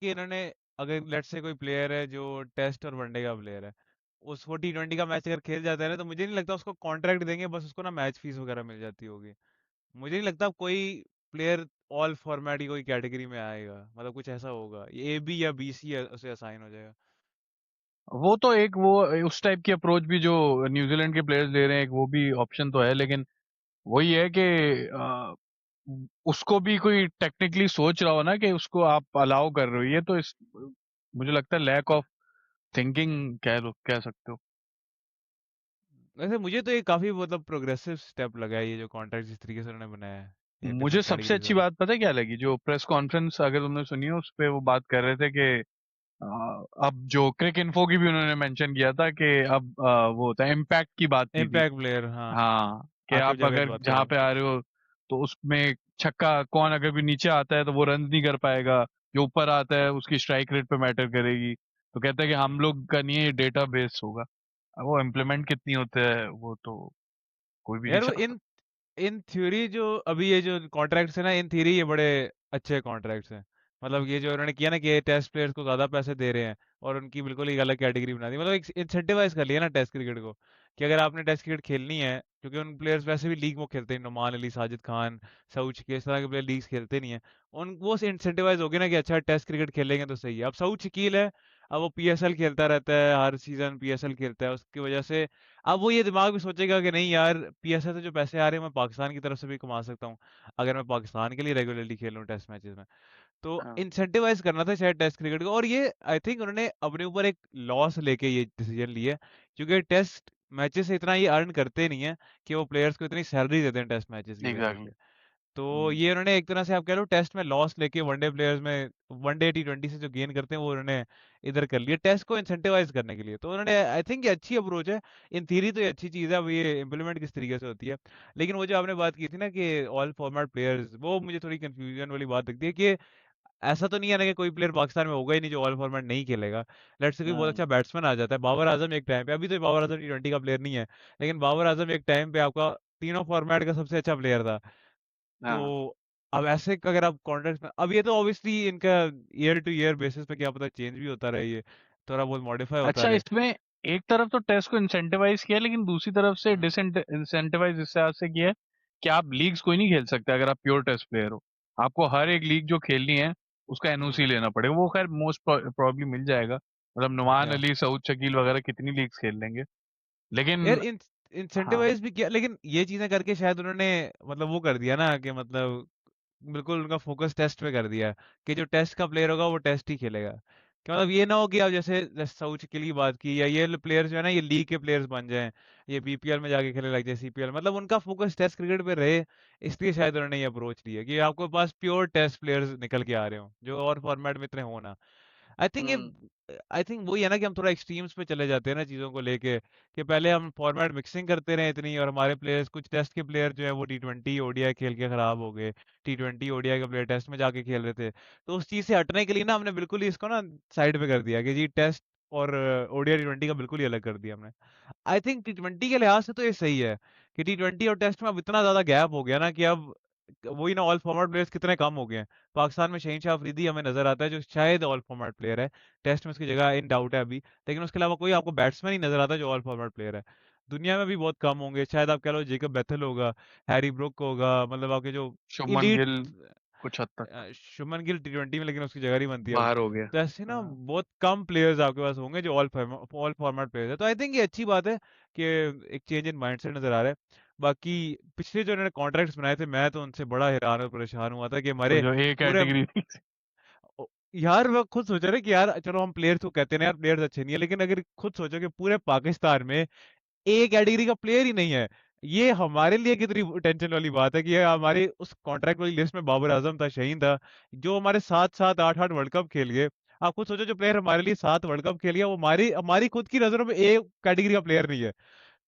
कि इन्होंने, अगर लेट्स से कोई प्लेयर है जो टेस्ट और वनडे का प्लेयर है, उसको T20 का मैच अगर खेल जाता है ना, तो मुझे नहीं लगता उसको कॉन्ट्रैक्ट देंगे, बस उसको ना मैच फीस वगैरह मिल जाती होगी। मुझे नहीं लगता कोई प्लेयर ऑल फॉर्मेट की कोई कैटेगरी में आएगा, मतलब कुछ ऐसा होगा, ये AB या BC उसे असाइन हो जाएगा। वो तो एक वो उस टाइप की अप्रोच भी जो न्यूजीलैंड के प्लेयर्स ले रहे हैं, एक वो भी ऑप्शन तो है, लेकिन वही है कि अ, उसको भी कोई टेक्निकली सोच रहा हो ना कि उसको आप अलाउ कर रहे हो, ये तो इस मुझे लगता है लैक ऑफ थिंकिंग कह सकते हो। वैसे मुझे तो ये काफी मतलब प्रोग्रेसिव स्टेप लगा है, ये जो कॉन्ट्रैक्ट जिस तरीके से उन्होंने बनाया है ये मुझे डिफरेंट सबसे कैटेगरीज अच्छी वाला। बात पता है क्या लगी, जो प्रेस कॉन्फ्रेंस अगर तुमने सुनी हो उस पे वो बात कर रहे थे कि अब जो क्रिक इन्फो की भी उन्होंने मेंशन किया था कि अब वो होता है इम्पैक्ट की बात की थी। इम्पैक्ट प्लेयर, हाँ। हाँ, कि आखिर आप जगह की अगर बात कर जहाँ रहे पे आ रहे हो तो उसमें छक्का कौन अगर भी नीचे आता है तो वो रन नहीं कर पाएगा, जो ऊपर आता है उसकी स्ट्राइक रेट पे मैटर करेगी। तो कहते हैं कि हम लोग का नहीं, ये डेटा बेस होगा। अब वो इम्प्लीमेंट कितनी होते हैं वो तो कोई भी हैं। नहीं यार वो चाहता। इन इन थ्योरी जो अभी ये जो कॉन्ट्रैक्ट्स है ना, इन थ्योरी ये बड़े अच्छे कॉन्ट्रैक्ट्स हैं। मतलब ये जो उन्होंने किया ना कि ये टेस्ट प्लेयर्स को ज्यादा पैसे दे रहे हैं और उनकी बिल्कुल एक अलग कैटेगरी बना दी, मतलब एक इंसेंटिवाइज कर लिया ना टेस्ट क्रिकेट को, कि अगर आपने टेस्ट क्रिकेट खेलनी है, क्योंकि उन प्लेयर्स वैसे भी लीग में खेलते हैं, नुमान अली, साजिद खान, सऊद शकील, इस तरह के प्लेयर लीग्स खेलते नहीं है। उन वो इंसेंटिवाइज हो गए ना कि अच्छा टेस्ट क्रिकेट खेलेंगे तो सही है। अब सऊद शकील है, अब वो PSL खेलता रहता है, हर सीजन PSL खेलता है, उसकी वजह से अब वो ये दिमाग में सोचेगा कि नहीं यार, PSL से जो पैसे आ रहे हैं मैं पाकिस्तान की तरफ से भी कमा सकता हूँ, अगर मैं पाकिस्तान के लिए रेगुलरली खेल लूँ टेस्ट मैचेस में। तो हाँ। इंसेंटिवाइज करना था शायद टेस्ट क्रिकेट को, और ये आई थिंक उन्होंने अपने ऊपर एक लॉस लेके ये डिसीजन लिया, क्योंकि टेस्ट मैचेस से इतना ये अर्न करते नहीं है कि वो प्लेयर्स को इतनी सैलरी देते हैं टेस्ट मैचेस की वजह एग्जैक्टली। से। तो ये उन्होंने एक तरह से आप कह लो टेस्ट में लॉस लेके वनडे प्लेयर्स में, वनडे T20 से जो गेन करते हैं वो उन्होंने इधर कर लिया टेस्ट को इंसेंटिवाइज करने के लिए। तो उन्होंने, आई थिंक ये अच्छी अप्रोच है। इन थ्योरी तो ये अच्छी चीज़ है, अब ये इम्प्लीमेंट किस तरीके से होती है। लेकिन वो जो आपने बात की थी ना कि ऑल फॉर्मेट प्लेयर्स, वो मुझे थोड़ी कंफ्यूजन वाली बात लगती है कि ऐसा तो नहीं है ना कि कोई प्लेयर पाकिस्तान में होगा ही नहीं जो ऑल फॉर्मेट नहीं खेलेगा। लेट्स से कोई बहुत हाँ। अच्छा बैट्समैन आ जाता है, बाबर आजम एक टाइम पे, अभी तो बाबर आजम T20 का प्लेयर नहीं है, लेकिन बाबर आजम एक टाइम पे आपका तीनों फॉर्मेट का सबसे अच्छा प्लेयर था। तो हाँ। अब ऐसे अगर आप कॉन्ट्रैक्ट में, अब ये तो ऑब्वियसली इनका ईयर टू ईयर बेसिस पे क्या पता चेंज भी होता रहे, ये थोड़ा बहुत मॉडिफाई होता अच्छा, रहे। इसमें एक तरफ तो टेस्ट को इंसेंटिवाइज किया, लेकिन दूसरी तरफ से हम्म। डिसइंसेंटिवाइज इस हिसाब से किया है कि आप लीग्स कोई नहीं खेल सकते अगर आप प्योर टेस्ट प्लेयर हो। आपको हर एक लीग जो खेलनी है उसका हम्म। एनओसी लेना पड़ेगा। वो खैर मोस्ट प्रॉब्ली मिल जाएगा, मतलब नुमान या अली, सऊद शकील वगैरह कितनी लीग्स खेल लेंगे। लेकिन यार हाँ। इंसेंटिवाइज भी किया, लेकिन ये चीजें करके शायद उन्होंने मतलब वो कर दिया ना कि मतलब बिल्कुल उनका फोकस टेस्ट पे कर दिया, कि जो टेस्ट का प्लेयर होगा वो टेस्ट ही खेलेगा। कि मतलब ये ना हो कि आप जैसे सऊदी शकील की बात की, या ये प्लेयर्स जो है ना ये लीग के प्लेयर्स बन जाएं, ये BPL में जाके खेलने लग जाए, CPL, मतलब उनका फोकस टेस्ट क्रिकेट पे रहे। इसलिए शायद उन्होंने ये अप्रोच लिया कि आपके पास प्योर टेस्ट प्लेयर्स निकल के आ रहे हो जो और फॉर्मेट में इतने हो ना। आई थिंक ये, हम्म। आई थिंक वही है ना कि हम थोड़ा एक्सट्रीम्स पे चले जाते हैं ना चीज़ों को लेके, कि पहले हम फॉर्मेट मिक्सिंग करते रहे इतनी, और हमारे प्लेयर्स, कुछ टेस्ट के प्लेयर जो है वो T20 ODI खेल के खराब हो गए, T20 ODI के प्लेयर टेस्ट में जाके खेल रहे थे। तो उस चीज़ से हटने के लिए ना हमने बिल्कुल ही इसको ना साइड पे कर दिया कि जी टेस्ट और ODI T20 का बिल्कुल ही अलग कर दिया हमने। आई थिंक T20 के लिहाज से तो ये सही है कि T20 और टेस्ट में अब इतना ज्यादा गैप हो गया ना कि अब वही ना, ऑल फॉर्मेट प्लेयर्स कितने कम हो गए हैं। पाकिस्तान में शहीन शाह अफरीदी हमें नजर आता है जो शायद ऑल फॉर्मेट प्लेयर है, टेस्ट में उसकी जगह इन डाउट है अभी, लेकिन उसके अलावा कोई आपको बैट्समैन ही नजर आता है जो ऑल फॉर्मेट प्लेयर है। दुनिया में भी बहुत कम होंगे, शायद आप कह लो जेकब बेथल होगा, हैरी ब्रुक होगा, मतलब आपके जो शुभमन इलीट, गिल कुछ हद तक शुभमन गिल T20 में, लेकिन उसकी जगह नहीं बनती अब। बाहर हो गया। तो ऐसे ना हाँ। बहुत कम प्लेयर्स आपके पास होंगे जो ऑल फॉर्मेट प्लेयर्स है। तो आई थिंक ये अच्छी बात है कि एक चेंज इन माइंडसेट नजर आ रहा है। बाकी पिछले जो इन्होंने कॉन्ट्रैक्ट्स बनाए थे, मैं तो उनसे बड़ा हैरान और परेशान हुआ था कि वो हमारे जो ए पूरे, कैटेगरी थी। ओ- यार मैं खुद सोच रहा कि यार चलो हम प्लेयर्स को कहते हैं ना यार प्लेयर्स अच्छे नहीं है, लेकिन अगर खुद सोचो कि पूरे पाकिस्तान में ए कैटेगरी का प्लेयर ही नहीं है, ये हमारे लिए कितनी टेंशन वाली बात है कि ये हमारे उस कॉन्ट्रैक्ट वाली लिस्ट में बाबर आजम था, शहीन था, जो हमारे 7 7 8 8 वर्ल्ड कप खेल गए। आप खुद सोचो जो प्लेयर हमारे लिए 7 वर्ल्ड कप खेल गया वो हमारी हमारी खुद की नजरों में ए कैटेगरी का प्लेयर नहीं है।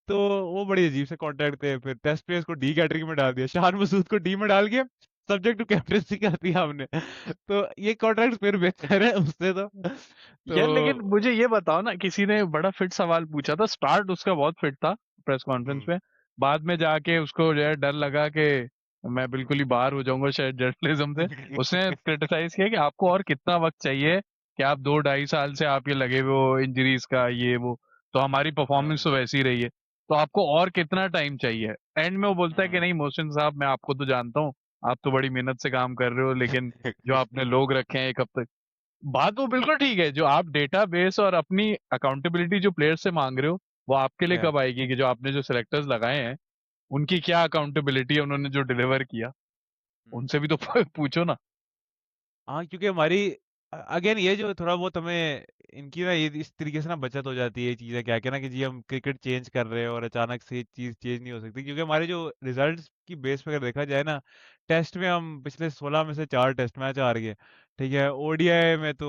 तो वो बड़ी अजीब से कॉन्ट्रैक्ट थे। फिर टेस्ट प्लेयर्स को D कैटेगरी में डाल दिया, शान मसूद को D में डाल के सब्जेक्ट टू कैप्टनसी कर दिया हमने। तो ये कॉन्ट्रैक्ट फिर बेहतर है उससे यार लेकिन तो मुझे ये बताओ ना, किसी ने बड़ा फिट सवाल पूछा था, स्टार्ट उसका बहुत फिट था प्रेस कॉन्फ्रेंस हम्म। में, बाद में जाके उसको जो है डर लगा कि मैं बिल्कुल ही बाहर हो जाऊंगा शायद जर्नलिज्म से। उसने क्रिटिसाइज किया कि आपको और कितना वक्त चाहिए, कि आप 2 ढाई साल से आप ये लगे हुए हो इंजरीज का ये वो, तो हमारी परफॉर्मेंस तो हाँ वैसी ही रही है, तो आपको और कितना टाइम चाहिए। एंड में वो बोलता है कि हाँ। नहीं मोहसिन साहब, मैं आपको तो जानता हूँ, आप तो बड़ी मेहनत से काम कर रहे हो, लेकिन जो आपने लोग रखे हैं 1 हफ्ते, बात वो बिल्कुल ठीक है। जो आप डेटा बेस और अपनी अकाउंटेबिलिटी जो प्लेयर से मांग रहे हो, वो आपके लिए या कब आएगी, कि जो आपने जो सिलेक्टर्स लगाए हैं उनकी क्या अकाउंटेबिलिटी है, उन्होंने जो डिलीवर किया, उनसे भी तो पूछो ना। हाँ, क्योंकि हमारी अगेन ये जो थोड़ा बहुत हमें इनकी ना ये इस तरीके से ना बचत हो जाती है ये चीज़ें क्या क्या ना कि जी हम क्रिकेट चेंज कर रहे हैं और अचानक से ये चीज़ चेंज नहीं हो सकती, क्योंकि हमारे जो रिजल्ट्स की बेस पे अगर देखा जाए ना, टेस्ट में हम पिछले 16 में से 4 टेस्ट मैच हार गए। ठीक है, ओडीआई में तो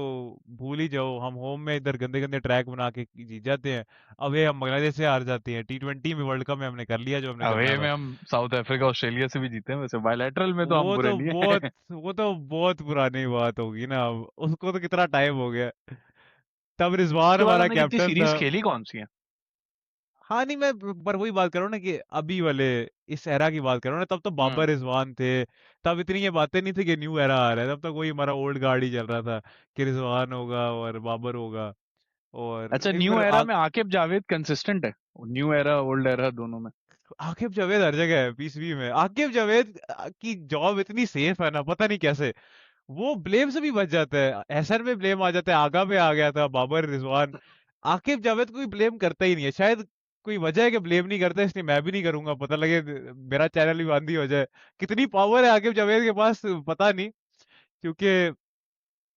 भूल ही जाओ, हम होम में इधर गंदे गंदे ट्रैक बना के जीत जाते हैं। अवे हम बांग्लादेश से हार जाते हैं, T20 में वर्ल्ड कप में हमने कर लिया जो हमने करना अवे में था। हम साउथ अफ्रीका ऑस्ट्रेलिया से भी जीते हैं, वैसे बायलैटरल में तो हम वो बुरे तो नहीं बहुत है। वो तो बहुत पुरानी बात होगी ना अब, उसको तो कितना टाइम हो गया। तब रिजवान उसके बाद हमारा हमने जितनी कैप्टन था। सीरीज खेली कौन सी है? हाँ नहीं, मैं पर वही बात कर रहा हूँ ना कि अभी वाले इस एरा की बात कर रहा हूँ ना, तब तो बाबर हम्म। रिजवान थे। तब इतनी ये बातें नहीं थी कि न्यू एरा आ रहा है, तब तक वही हमारा ओल्ड गार्ड ही चल रहा था कि रिजवान होगा और बाबर होगा। और अच्छा, एक न्यू बार एरा में आकिब जावेद कंसिस्टेंट है? न्यू एरा ओल्ड एरा दोनों में? आकिब जावेद हर जगह है, पीसीबी में आकिब जावेद की जॉब इतनी सेफ है ना, पता नहीं कैसे वो ब्लेम से भी बच जाता है। एहसन में ब्लेम आ जाता है, आगा में आ गया था, बाबर रिजवान। आकिब जावेद कोई ब्लेम करता ही नहीं है, शायद कोई वजह है कि ब्लेम नहीं करता, इसलिए मैं भी नहीं करूंगा, पता लगे मेरा चैनल भी बंद ही हो जाए। कितनी पावर है आकिब जावेद के पास पता नहीं, क्योंकि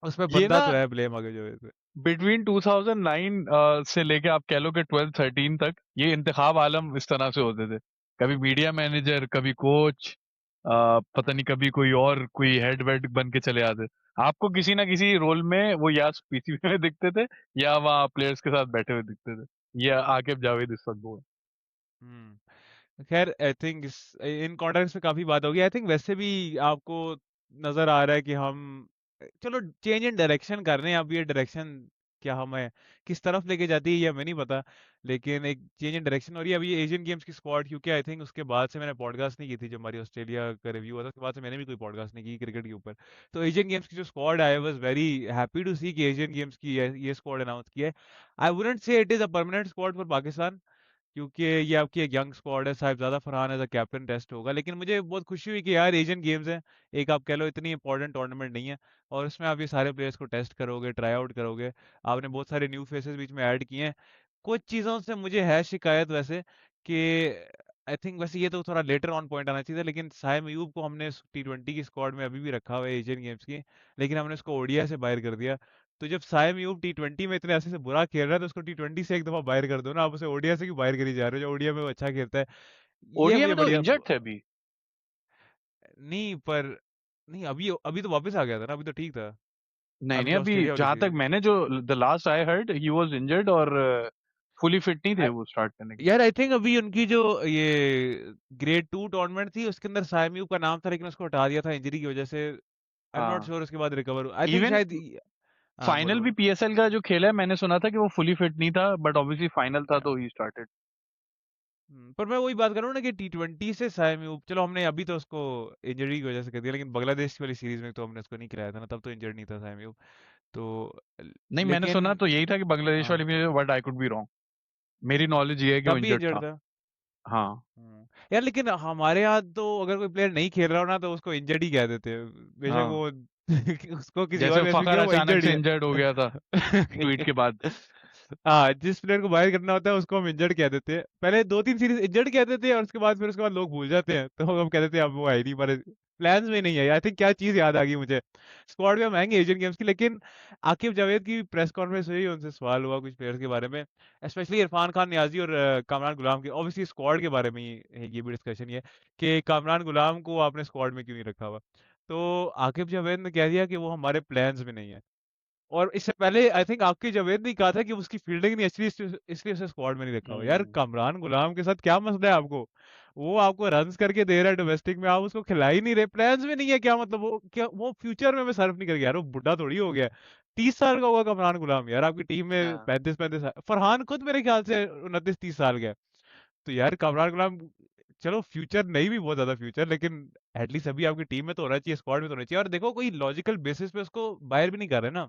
उसमें ये बनता ना तो है ब्लेम आकिब जावेद पे। बिटवीन 2009 से लेके आप कह लो कि 12-13 तक, ये इंतखाब आलम इस तरह से होते थे। कभी मीडिया मैनेजर, कभी कोच, पता नहीं कभी कोई और कोई हेड वेड बन के चले आते। आपको किसी ना किसी रोल में वो या पीसीबी में दिखते थे, या वहाँ प्लेयर्स के साथ बैठे हुए दिखते थे। ये आकिब जावेद इस वक्त वो है। खैर आई थिंक इस इन कॉन्टेक्स्ट में काफी बात होगी। आई थिंक वैसे भी आपको नजर आ रहा है कि हम चलो चेंज इन डायरेक्शन कर रहे हैं। अब ये डायरेक्शन क्या हमें किस तरफ लेके जाती है ये हमें नहीं पता, लेकिन एक चेंज इन डायरेक्शन हो रही है। अभी ये एशियन गेम्स की स्क्वाड, क्योंकि आई थिंक उसके बाद से मैंने पॉडकास्ट नहीं की थी, जब हमारी ऑस्ट्रेलिया का रिव्यू हुआ था उसके बाद से मैंने भी कोई पॉडकास्ट नहीं की क्रिकेट के ऊपर। तो एशियन गेम्स की जो squad I was very happy to see कि एशियन गेम्स की ये स्क्वाड अनाउंस की है। I wouldn't say it is a permanent squad for Pakistan, क्योंकि ये आपकी एक यंग स्क्वाड है, Sahibzada Farhan as a captain test होगा। लेकिन मुझे बहुत खुशी हुई कि यार एशियन गेम्स है, एक आप कह लो इतनी इंपॉर्टेंट टूर्नामेंट नहीं है, और उसमें आप ये सारे प्लेयर्स को टेस्ट करोगे, ट्राई आउट करोगे। आपने बहुत सारे न्यू फेसेस बीच में ऐड किए हैं। कुछ चीज़ों से मुझे है शिकायत वैसे कि आई थिंक वैसे ये तो थोड़ा लेटर ऑन पॉइंट आना चाहिए था, लेकिन साइम अयूब को हमने T20 की स्क्वाड में अभी भी रखा हुआ है एशियन गेम्स की, लेकिन हमने उसको ओडीआई से बाहर कर दिया। तो जब साइम अयूब T20 में इतने ऐसे से बुरा खेल रहा है, तो उसको T20 से एक दफा बाहर कर दो ना, आप उसे ओडीआई से क्यों बाहर करी जा रहे हो, जो ओडीआई में वो अच्छा खेलता है। ये ओडीआई मुझे में तो बढ़िया इंजर्ड थे अभी। नहीं पर नहीं, अभी अभी तो वापस आ गया था ना, अभी तो ठीक था। नहीं अभी नहीं, तो अभी ऑस्ट्रेलिया वाली जहां तक सीरीज। मैंने जो the last I heard he was injured, और फुली फिट नहीं थे वो स्टार्ट करने के लिए। यार आई थिंक अभी उनकी जो ये ग्रेड 2 टूर्नामेंट थी उसके अंदर साइम का नाम था, लेकिन उसको हटा दिया था इंजरी की वजह से। आई एम नॉट हाँ। श्योर उसके बाद रिकवर, आई थिंक इवन शायद हाँ बोलो फाइनल भी बोलो। पीएसएल का जो खेला है, मैंने सुना था कि वो फुली फिट नहीं था, बट ऑब्वियसली फाइनल था तो ही स्टार्टेड। पर मैं वही बात कर रहा हूँ ना कि T20 से साइम, चलो हमने अभी तो उसको इंजरी की वजह से कर दिया, लेकिन बांग्लादेश वाली सीरीज में तो हमने उसको नहीं खिलाया था ना, तब तो इंजर्ड नहीं था साइम। तो नहीं, मैंने लेकिन सुना तो यही था कि बांग्लादेश वाले हाँ, में, but I could be wrong. मेरी नॉलेज ये है कि वो तब भी इंजर्ड इंजर्ड था। था। हाँ। यार लेकिन हमारे यहाँ तो अगर कोई प्लेयर नहीं खेल रहा हो ना तो उसको इंजर्ड ही कह देते हैं, बेशक हाँ, वो उसको किसी जैसे और मैच में फखर किया वो अचानक इंजर्ड ही से इंजर्ड हो गया था ट्वीट है। के बाद। हाँ, जिस प्लेयर को बाहर करना होता है उसको हम इंजर्ड कह देते हैं, पहले 2-3 सीरीज इंजर्ड कह देते हैं, और उसके बाद लोग भूल जाते हैं, तो हम कह देते हैं अब वो है ही नहीं, हमारे प्लान्स में नहीं है। आई थिंक क्या चीज याद आ गई मुझे, स्क्वाड में हम आएंगे एशियन गेम्स की, लेकिन आकिब जावेद की प्रेस कॉन्फ्रेंस हुई, उनसे सवाल हुआ कुछ प्लेयर्स के बारे में, स्पेशली इरफान खान नियाजी और कामरान गुलाम के, ऑब्वियसली स्क्वाड के बारे में ही है ये भी डिस्कशन, ये कि कामरान गुलाम को आपने स्क्वाड में क्यों नहीं रखा हुआ। तो आकिब जावेद ने कह दिया कि वो हमारे प्लान्स में नहीं है। और इससे पहले आई थिंक आपकी जावेद ने कहा था कि उसकी फील्डिंग नहीं अच्छी, इसलिए उसे स्क्वाड में नहीं रखा हुआ। यार हम्म। कामरान गुलाम के साथ क्या मसला है आपको, वो आपको रन्स करके दे रहा है डोमेस्टिक में, आप उसको खिला ही नहीं रहे, प्लान्स में नहीं है, क्या मतलब वो क्या वो फ्यूचर में सर्व नहीं करेगा यार, वो बुढ़ा थोड़ी हो गया। 30 साल का होगा कामरान गुलाम, यार आपकी टीम में हाँ। 35-35 साल, फरहान खुद मेरे ख्याल से 29-30 साल का है। तो यार कामरान गुलाम चलो फ्यूचर नहीं भी बहुत ज्यादा फ्यूचर, लेकिन एटलीस्ट अभी आपकी टीम में तो होना चाहिए, स्क्वाड में तो होना चाहिए। और देखो कोई लॉजिकल बेसिस पे उसको बाहर भी नहीं कर रहे ना।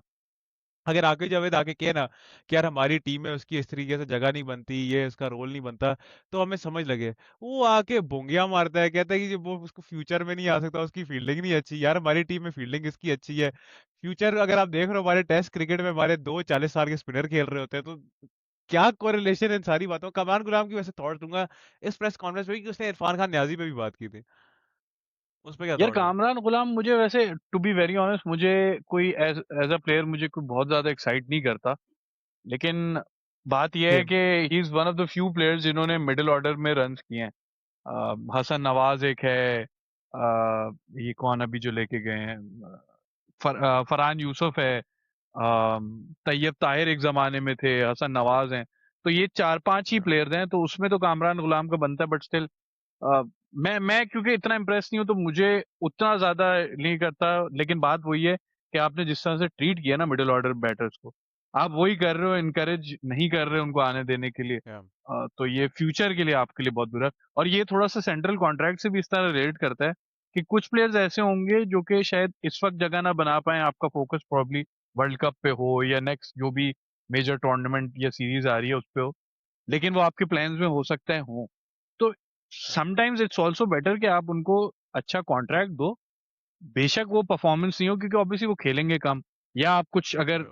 अगर आके जावेद आके कहे ना कि यार हमारी टीम में उसकी इस तरीके से जगह नहीं बनती, ये उसका रोल नहीं बनता, तो हमें समझ लगे। वो आके बोंगिया मारता है, कहता है कि वो उसको फ्यूचर में नहीं आ सकता, उसकी फील्डिंग नहीं अच्छी। यार हमारी टीम में फील्डिंग इसकी अच्छी है। फ्यूचर अगर आप देख रहे हो, हमारे टेस्ट क्रिकेट में हमारे 2 40 साल के स्पिनर खेल रहे होते हैं, तो क्या कोरिलेशन है इन सारी बातों। कमान गुलाम की वैसे थॉट दूंगा इस प्रेस कॉन्फ्रेंस में कि उसने इरफान खान न्याजी पे भी बात की थी। उस पे क्या यार थॉट है? कामरान गुलाम मुझे वैसे, टू बी वेरी ऑनेस्ट, मुझे कोई एज एज अ प्लेयर मुझे कोई बहुत ज्यादा एक्साइट नहीं करता। लेकिन बात यह है सेम। कि he is one of the few players जिन्होंने मिडिल ऑर्डर में रन्स किए हैं। हसन नवाज एक है, ये कौन अभी जो लेके गए हैं, फरहान यूसुफ है, तैयब ताहिर एक जमाने में थे, हसन नवाज हैं। तो ये चार पांच ही प्लेयर्स हैं, तो उसमें तो कामरान गुलाम का बनता है। बट स्टिल मैं क्योंकि इतना इम्प्रेस नहीं हूं, तो मुझे उतना ज्यादा नहीं करता। लेकिन बात वही है कि आपने जिस तरह से ट्रीट किया ना मिडिल ऑर्डर बैटर्स को, आप वही कर रहे हो, इनकरेज नहीं कर रहे हो उनको आने देने के लिए। तो ये फ्यूचर के लिए आपके लिए बहुत बुरा है। और ये थोड़ा सा सेंट्रल कॉन्ट्रैक्ट से भी इस तरह रिलेट करता है कि कुछ प्लेयर्स ऐसे होंगे जो कि शायद इस वक्त जगह ना बना पाए, आपका फोकस प्रॉब्ली वर्ल्ड कप पे हो या नेक्स्ट जो भी मेजर टूर्नामेंट या सीरीज आ रही है उस पे हो, लेकिन वो आपके प्लान्स में हो सकता है हो। तो समटाइम्स इट्स ऑल्सो बेटर कि आप उनको अच्छा कॉन्ट्रैक्ट दो, बेशक वो परफॉर्मेंस नहीं हो, क्योंकि ऑब्वियसली वो खेलेंगे कम। या आप कुछ अगर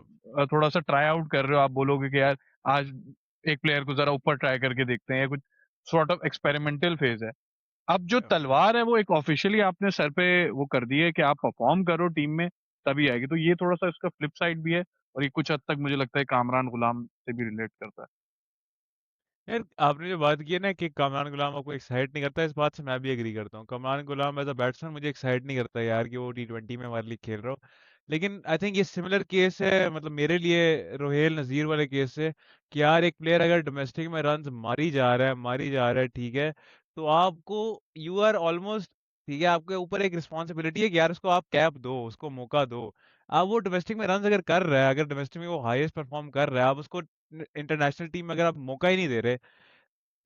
थोड़ा सा ट्राई आउट कर रहे हो, आप बोलोगे कि यार आज एक प्लेयर को जरा ऊपर ट्राई करके देखते हैं, या कुछ सॉर्ट ऑफ एक्सपेरिमेंटल फेज है। अब जो तलवार है वो एक ऑफिशियली आपने सर पे वो कर दी है कि आप परफॉर्म करो टीम में, तभी आएगी। तो ये थोड़ा सा इसका फ्लिप साइड भी है, और ये कुछ हद तक मुझे लगता है कामरान गुलाम से भी रिलेट करता है। यार आपने जो बात की है ना कि कमरान गुलाम आपको एक्साइट नहीं करता, इस बात से मैं भी एग्री करता हूँ। कमरान गुलाम एज अ बैट्समैन मुझे एक्साइट नहीं करता यार कि वो T20 में हमारे लिए खेल रहा हो। लेकिन आई थिंक ये सिमिलर केस है, मतलब मेरे लिए रोहेल नज़ीर वाले केस से, कि यार एक प्लेयर अगर डोमेस्टिक में रन मारी जा रहा है, मारी जा रहा है, ठीक है, तो आपको, यू आर ऑलमोस्ट, ठीक है, आपके ऊपर एक रिस्पॉन्सिबिलिटी है कि यार उसको आप कैप दो, उसको मौका दो। आप वो डोमेस्टिक में रन अगर कर रहा है, अगर डोमेस्टिक में वो हाईएस्ट परफॉर्म कर रहा है, आप उसको इंटरनेशनल टीम में अगर आप मौका ही नहीं दे रहे,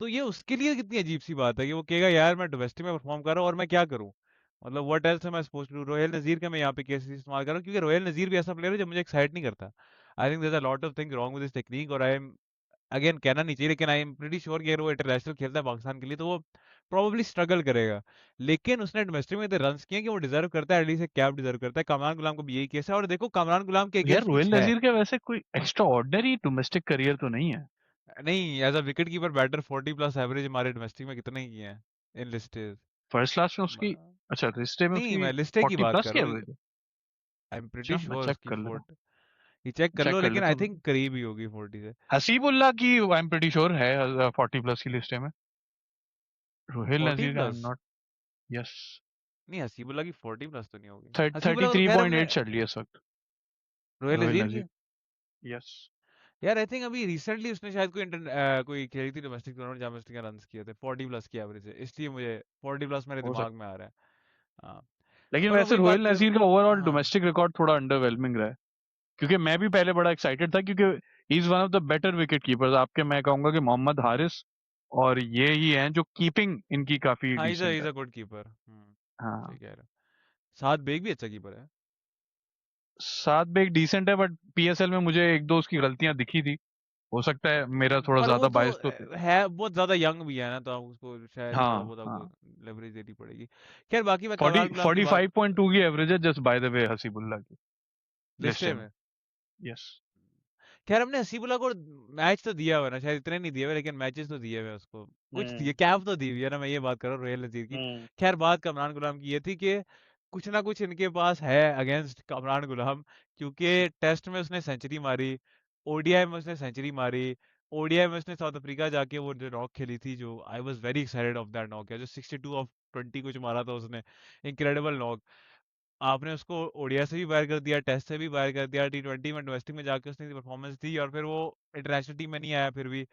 तो ये उसके लिए कितनी अजीब सी बात है कि वो कहेगा यार मैं डोमेस्टिक में परफॉर्म कर रहा हूँ और मैं क्या करूँ। मतलब what else am I suppose to do. Rohail Nazir का मैं यहाँ पे केस इस्तेमाल कर रहा हूँ क्योंकि रोहिल नज़ीर भी ऐसा प्लेयर है जो मुझे एक्साइट नहीं करता। I think there a lot of thing wrong with his technique, और आई एम, अगेन कहना नहीं चाहिए, लेकिन आई एम प्रीटी श्योर कि अगर वो इंटरनेशनल खेलता है पाकिस्तान के लिए तो वो प्रोबेबली स्ट्रगल करेगा। लेकिन उसने डोमेस्टिक में इतने रन किए कि वो डिजर्व करता है, एटलीस्ट एक कैप डिजर्व करता है। कमरान गुलाम को भी यही केस है, और देखो कमरान गुलाम के यार अगेंस्ट कुछ रोहिल है नजीर का वैसे कोई एक्स्ट्रा ऑर्डनरी डोमेस्टिक करियर तो नहीं है। नहीं। As a wicket keeper batter 40+ average हमारे डोमेस्टिक में कितने ही किए हैं इन लिस्टेज। फर्स्ट क्लास में उसकी, अच्छा रिश्ते में नहीं, उसकी मैं लिस्टे की 40 बात प्लस कर की रहा हूँ। एवरेज है। आई एम प्रीटी अच्छा मैं श्योर चेक उसकी कर ले रहा 40, ये चेक हूँ, कर चेक लो, कर लेकिन लेता आई हूँ। थिंक करीब ही होगी 40 से। हसीबुल्ला की आई एम प्रीटी श्योर है 40 प्लस की लिस्ट में। रोहिल 40 नजीर का I am plus? Not. Yes. नहीं, हसीबुल्ला की 40+ तो नहीं होगी। थर्टी हसीबुल्ला को तो थ्री खैर पॉइंट हमने, एट चल रही है इस वक्त रोहिल रोहिल नजीर की। नजीर। यस। यार आई थिंक अभी रिसेंटली उसने शायद कोई खेली थी डोमेस्टिक टूर्नामेंट जहाँ पे उसने रन किए थे 40+ की एवरेज है, इसलिए मुझे 40+ मेरे हो दिमाग सकता में आ रहा है। हाँ। है। लेकिन पर वैसे वही रोहिल बात है। नजीर का ओवरऑल हाँ। डोमेस्टिक रिकॉर्ड थोड़ा अंडरवेलमिंग रहा है, क्योंकि मैं भी पहले बड़ा एक्साइटेड था, क्योंकि he is one of the better wicket keepers आपके। मैं कहूंगा कि मोहम्मद हारिस और ये ही हैं जो कीपिंग इनकी काफी हाँ, डिसेंट इज है। A good keeper. हाँ। सही कह रहे हो। साथ बेग भी अच्छा कीपर है। सात भी एक डिसेंट है, बट पीएसएल में मुझे एक दो उसकी गलतियां दिखी थी। हो सकता है मेरा थोड़ा पर वो ज्यादा तो बायस तो थे। है, बहुत ज्यादा यंग भी है ना, तो आप उसको शायद थोड़ा हाँ बहुत आपको हाँ। लेवरेज देनी पड़ेगी। खैर बाकी मैं फोर्टी कमरान गुलाम की फोर्टी बात, फाइव पॉइंट टू की एवरेज है जस्ट बाय द वे हसीबुल्ला की लिस्ट लिस्टे में। में। यस। खैर हमने हसीबुल्ला को मैच तो दिया हुआ है ना, शायद इतने नहीं दिए हुए, लेकिन मैचेस तो दिए हुए हैं उसको। कुछ दिए, हम्म। कैप तो दी हुई है ना, मैं ये बात कर रहा हूँ रोहिल नजीर की। हम्म। खैर बात कमरान गुलाम की ये थी कि कुछ ना कुछ इनके पास है अगेंस्ट कमरान गुलाम, क्योंकि टेस्ट में उसने सेंचुरी मारी, ओडीआई में उसने सेंचुरी मारी। ओडीआई में उसने साउथ अफ्रीका जाके वो जो नॉक खेली थी, जो आई was very excited of that knock, है जो 62 ऑफ 20 कुछ मारा था उसने, इनक्रेडिबल नॉक। आपने उसको ओडीआई से भी बाहर कर दिया, टेस्ट से भी बाहर कर दिया, T20 में डोमेस्टिक में जाके उसने परफॉर्मेंस दी, और फिर वो इंटरनेशनल टीम में नहीं आया फिर भी।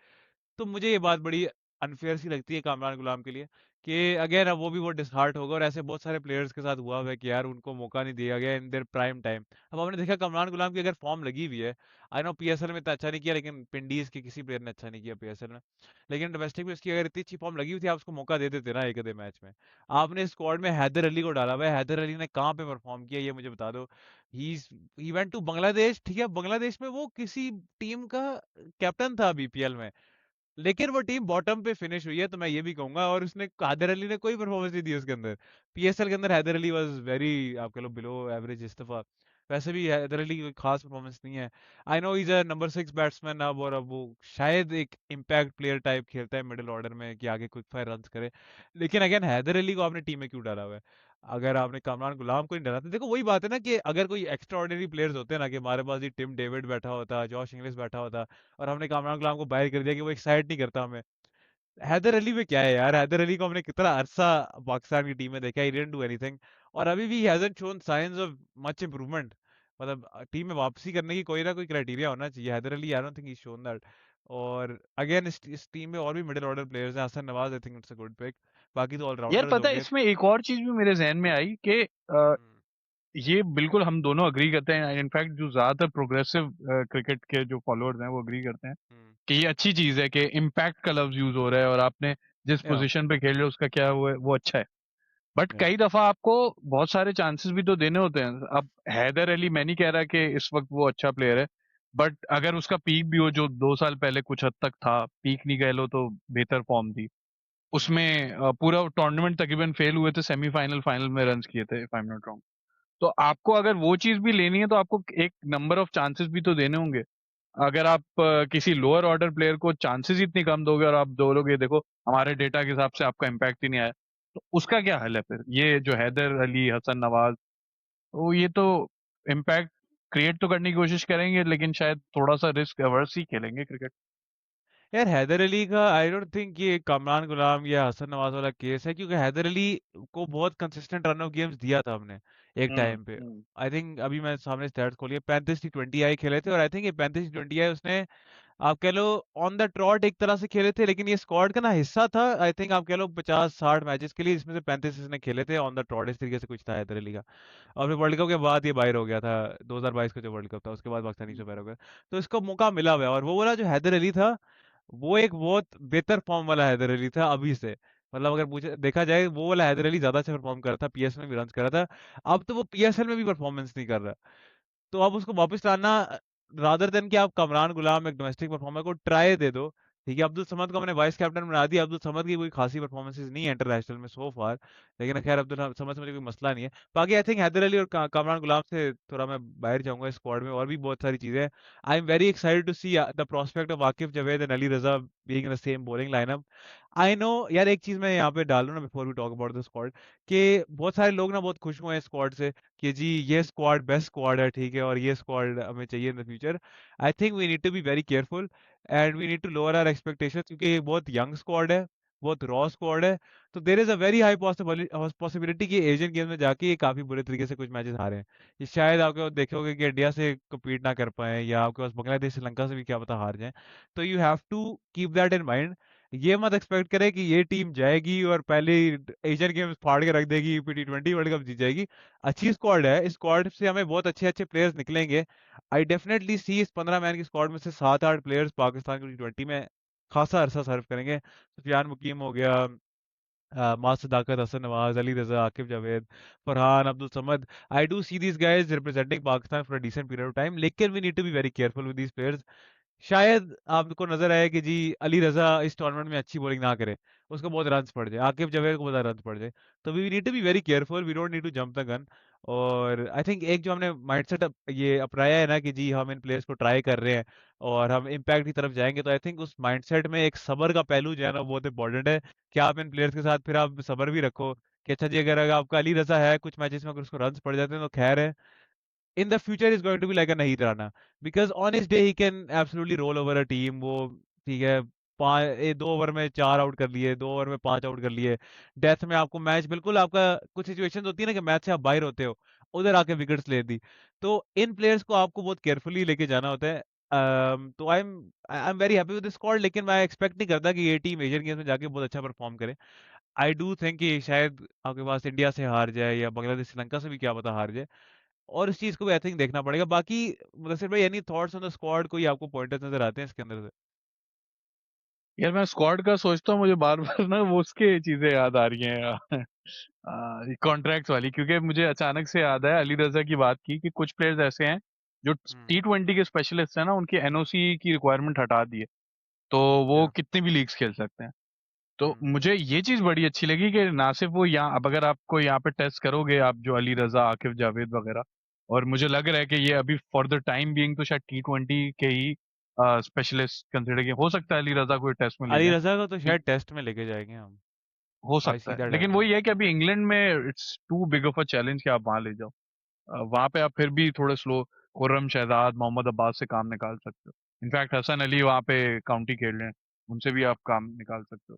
तो मुझे ये बात बड़ी अनफेयर सी लगती है कामरान गुलाम के लिए कि अगेन अब वो भी वो डिसहार्ट होगा, और ऐसे बहुत सारे प्लेयर्स के साथ हुआ हुआ है कि यार उनको मौका नहीं दिया गया इन देयर प्राइम टाइम। अब आपने देखा कामरान गुलाम की अगर फॉर्म लगी हुई है, आई नो पीएसएल में इतना अच्छा नहीं किया, लेकिन पिंडीज के किसी प्लेयर ने अच्छा नहीं किया पीएसएल में, लेकिन डोमेस्टिक में उसकी अगर इतनी अच्छी फॉर्म लगी हुई थी, आप उसको मौका दे देते ना एक आधे मैच में। आपने स्क्वाड में हैदर अली को डाला हुआ है, हैदर अली ने कहाँ पे परफॉर्म किया ये मुझे बता दो। ही वेंट टू बांग्लादेश, ठीक है, बांग्लादेश में वो किसी टीम का कैप्टन था बीपीएल में, लेकिन वो टीम बॉटम पे फिनिश हुई है, तो मैं ये भी कहूंगा। और उसने हैदर अली ने कोई परफॉर्मेंस नहीं दी उसके अंदर। पीएसएल के अंदर हैदर अली वाज वेरी, आप कह लो बिलो एवरेज इस दफा। वैसे भी हैदर अली की कोई खास परफॉर्मेंस नहीं है। I no is a number 6 batsman अब, और अब वो शायद एक इम्पैक्ट प्लेयर टाइप खेलता है मिडिल ऑर्डर में कि आगे क्विक फायर रन करे। लेकिन अगेन हैदर अली को आपने टीम में क्यों डाला हुआ है? अगर आपने कामरान गुलाम को नहीं डाला, तो देखो वही बात है ना कि अगर कोई एक्स्ट्रा ऑर्डिनरी प्लेयर्स होते हैं ना, कि हमारे पास ही टिम डेविड बैठा होता, जॉश इंग्लिश बैठा होता, और हमने कामरान गुलाम को बाहर कर दिया कि वो एक्साइट नहीं करता हमें। हैदर अली में क्या है यार, हैदर अली को हमने कितना अरसा पाकिस्तान की टीम में देखा, ही डिडंट डू एनीथिंग, और अभी भी hasn't shown science of much improvement. मतलब टीम में वापसी करने की कोई ना कोई क्राइटेरिया होना चाहिए। Haider Ali, I don't think he shown that. और अगेन इस टीम में और भी मिडिल ऑर्डर प्लेयर्स हैं, Hasan Nawaz I think it's a good pick, बाकी तो यार ऑलराउंडर्स पता है होंगे। इसमें एक और चीज भी मेरे जहन में आई कि हम्म। ये बिल्कुल हम दोनों अग्री करते हैं, इनफैक्ट जो ज्यादातर प्रोग्रेसिव क्रिकेट के जो फॉलोअर्स हैं वो अग्री करते हैं हम्म। कि ये अच्छी चीज है कि इम्पैक्ट का लफ्ज यूज हो रहा है और आपने जिस या पोजीशन पे खेल रहे हो उसका क्या हुआ है वो अच्छा है। बट या कई दफा आपको बहुत सारे चांसेस भी तो देने होते हैं। अब हैदर अली, मैं नहीं कह रहा कि इस वक्त वो अच्छा प्लेयर है, बट अगर उसका पीक भी हो जो 2 साल पहले कुछ हद तक था, पीक नहीं कह लो तो बेहतर फॉर्म थी हम्म। उसमें, पूरा टूर्नामेंट तकरीबन फेल हुए थे, सेमीफाइनल फाइनल में रन किए थे if I am not wrong. तो आपको अगर वो चीज भी लेनी है तो आपको एक नंबर ऑफ चांसेस भी तो देने होंगे। अगर आप किसी लोअर ऑर्डर प्लेयर को चांसेस इतनी कम दोगे और आप बोलोगे देखो हमारे डेटा के हिसाब से आपका इम्पैक्ट ही नहीं आया, तो उसका क्या हल है फिर? ये जो हैदर अली, हसन नवाज, वो ये तो इम्पैक्ट क्रिएट तो करने की कोशिश करेंगे लेकिन शायद थोड़ा सा रिस्क अवर्स ही खेलेंगे क्रिकेट। यार हैदर अली का आई डोंट थिंक ये कामरान गुलाम या हसन नवाज वाला केस है, क्योंकि हैदर अली को बहुत कंसिस्टेंट रन ऑफ गेम्स दिया था हमने एक टाइम पे। हम्म। आई थिंक अभी मैं सामने स्टैट्स खोलिए, 35 T20I खेले थे, और आई थिंक ये 35 T20I उसने, आप कह लो ऑन द ट्रॉट एक तरह से खेले थे, लेकिन ये स्क्वाड का ना हिस्सा था। आई थिंक आप कह लो 50-60 मैचेस के लिए, इसमें से 35 इसने खेले थे ऑन द ट्रॉट, इस तरीके से कुछ था हैदर अली का। और फिर वर्ल्ड कप के बाद ये बाहर हो गया था, 2022 का जो वर्ल्ड कप था उसके बाद पाकिस्तानी से बाहर हो गया। तो इसको मौका मिला हुआ है, और वो वाला जो हैदर अली था, वो एक बहुत बेहतर फॉर्म वाला हैदर अली था अभी से। मतलब अगर पूछे देखा जाए, वो वाला हैदर अली ज्यादा अच्छा परफॉर्म कर रहा था, पीएस में भी रन कर रहा था। अब तो वो पीएसएल में भी परफॉर्मेंस नहीं कर रहा। तो आप उसको वापस लाना, रादर देन कि आप कमरान गुलाम एक डोमेस्टिक परफॉर्मर को ट्राई दे दो। ठीक है, अब्दुल समद को हमने वाइस कैप्टन बना दिया, अब्दुल समद की कोई खासी परफॉर्मेंसेस नहीं है इंटरनेशनल में सो फार, लेकिन खैर अब्दुल समद से मुझे कोई मसला नहीं है। बाकी आई थिंक हैदर अली और कमरान गुलाम से थोड़ा मैं बाहर जाऊंगा, स्क्वाड में और भी बहुत सारी चीजें हैं। I am very excited to see the prospect of Aqib Javed and Ali Raza being in the same bowling lineup. I know यार, एक चीज मैं यहाँ पे डालूं ना before we talk about the squad, कि बहुत सारे लोग ना बहुत खुश हुए हैं स्क्वाड से कि जी ये स्क्वाड बेस्ट स्क्वाड है, ठीक है, और ये स्क्वाड हमें चाहिए in the future. I think we need to be very careful and we need to lower our expectations, क्योंकि ये बहुत यंग स्क्वाड है, बहुत रॉ स्क्वाड है। तो there is a very high possibility कि एशियन गेम्स में जाके ये काफी बुरे तरीके से कुछ मैचेस हारे हैं। ये शायद आपको देखोगे कि इंडिया से कम्पीट ना कर पाए, या आपके पास बांग्लादेश श्रीलंका से भी क्या पता हार जाए। तो you have to keep that in mind. ये मत एक्सपेक्ट करें कि ये टीम जाएगी और पहले एशियन गेम्स फाड़ के रख देगी, फिर T20 वर्ल्ड कप जीत जाएगी। अच्छी स्क्वाड है, इस स्क्वाड से हमें बहुत अच्छे अच्छे प्लेयर्स निकलेंगे। आई डेफिनेटली सी इस 15 मैन की स्क्वाड में से 7-8 प्लेयर्स पाकिस्तान की T20 में खासा अरसा सर्व करेंगे। सुफियान मुकीम हो गया, Maaz Sadaqat, Hasan Nawaz, Ali Raza, Aqib Javed, Farhan, Abdul Samad. I do see these guys representing Pakistan for a decent period of time, लेकिन we need to be very careful with these players. शायद आपको नजर आए कि जी अली रजा इस टूर्नामेंट में अच्छी बॉलिंग ना करे, उसको बहुत रन पड़ जाए, आकिब जवेद को बहुत रन पड़ जाए। तो we need to be very careful, we don't need to jump the gun. और आई थिंक एक जो हमने माइंडसेट ये अपनाया है ना कि जी हम इन प्लेयर्स को ट्राई कर रहे हैं और हम इम्पैक्ट की तरफ जाएंगे, तो आई थिंक उस माइंडसेट में एक सब्र का पहलू जो है ना, वो बहुत इंपॉर्टेंट है कि आप इन प्लेयर्स के साथ फिर आप सब्र भी रखो कि अच्छा जी, अगर आपका अली रजा है कुछ मैचेस में अगर उसको रन पड़ जाते हैं तो खैर है, in the future is going to be like a Naheed Rana, because on his day he can absolutely roll over a team। वो ठीक है, 2 ओवर में 4 आउट कर लिए, 2 ओवर में 5 आउट कर लिए, डेथ में आपको मैच बिल्कुल आपका, कुछ सिचुएशंस होती है ना कि मैच से आप बाहर होते हो, उधर आके विकेट्स ले दी। तो इन प्लेयर्स को आपको बहुत केयरफुली लेके जाना होता है। तो आई am very happy with this squad, लेकिन मैं एक्सपेक्ट नहीं करता कि ये टीम एशियन गेम्स में जाके बहुत अच्छा परफॉर्म करे। आई डू थिंक कि शायद आपके पास इंडिया से हार जाए या बांग्लादेश श्रीलंका से भी क्या पता हार जाए, और इस चीज को भी आई थिंक देखना पड़ेगा। बाकी मुदस्सिर भाई, any thoughts on the squad, कोई आपको पॉइंटर्स नजर आते हैं इसके अंदर से? यार मैं स्क्वाड का सोचता हूँ, मुझे बार बार ना वो उसके चीजें याद आ रही हैं, कॉन्ट्रैक्ट्स वाली, क्योंकि मुझे अचानक से याद है अली रजा की बात की कि कुछ प्लेयर्स ऐसे हैं जो हम्म। T20 के स्पेशलिस्ट हैं ना, उनकी एनओसी की रिक्वायरमेंट हटा दी है, तो वो या। कितनी भी लीग्स खेल सकते हैं। तो हम्म। मुझे ये चीज बड़ी अच्छी लगी कि ना सिर्फ वो यहाँ, अब अगर आपको यहाँ पे टेस्ट करोगे आप जो अली रजा, आकिब जावेद वगैरह, और मुझे लग रहा है कि ये अभी फॉर द टाइम बीइंग तो शायद T20 के ही स्पेशलिस्ट कंसिडर किए, हो सकता है अली रजा को टेस्ट में ले अली जाएं, रजा को तो शायद टेस्ट में लेके जाएंगे हम। हो आई सकता सी है, दैट लेकिन वही हैपनिंग। है कि अभी इंग्लैंड में it's too big of a challenge कि आप वहां ले जाओ। वहां पे आप फिर भी थोड़े स्लो, खुर्रम शहजाद, मोहम्मद अब्बास से काम निकाल सकते हो। इनफैक्ट हसन अली वहां पे काउंटी खेल रहे हैं, उनसे भी आप काम निकाल सकते हो।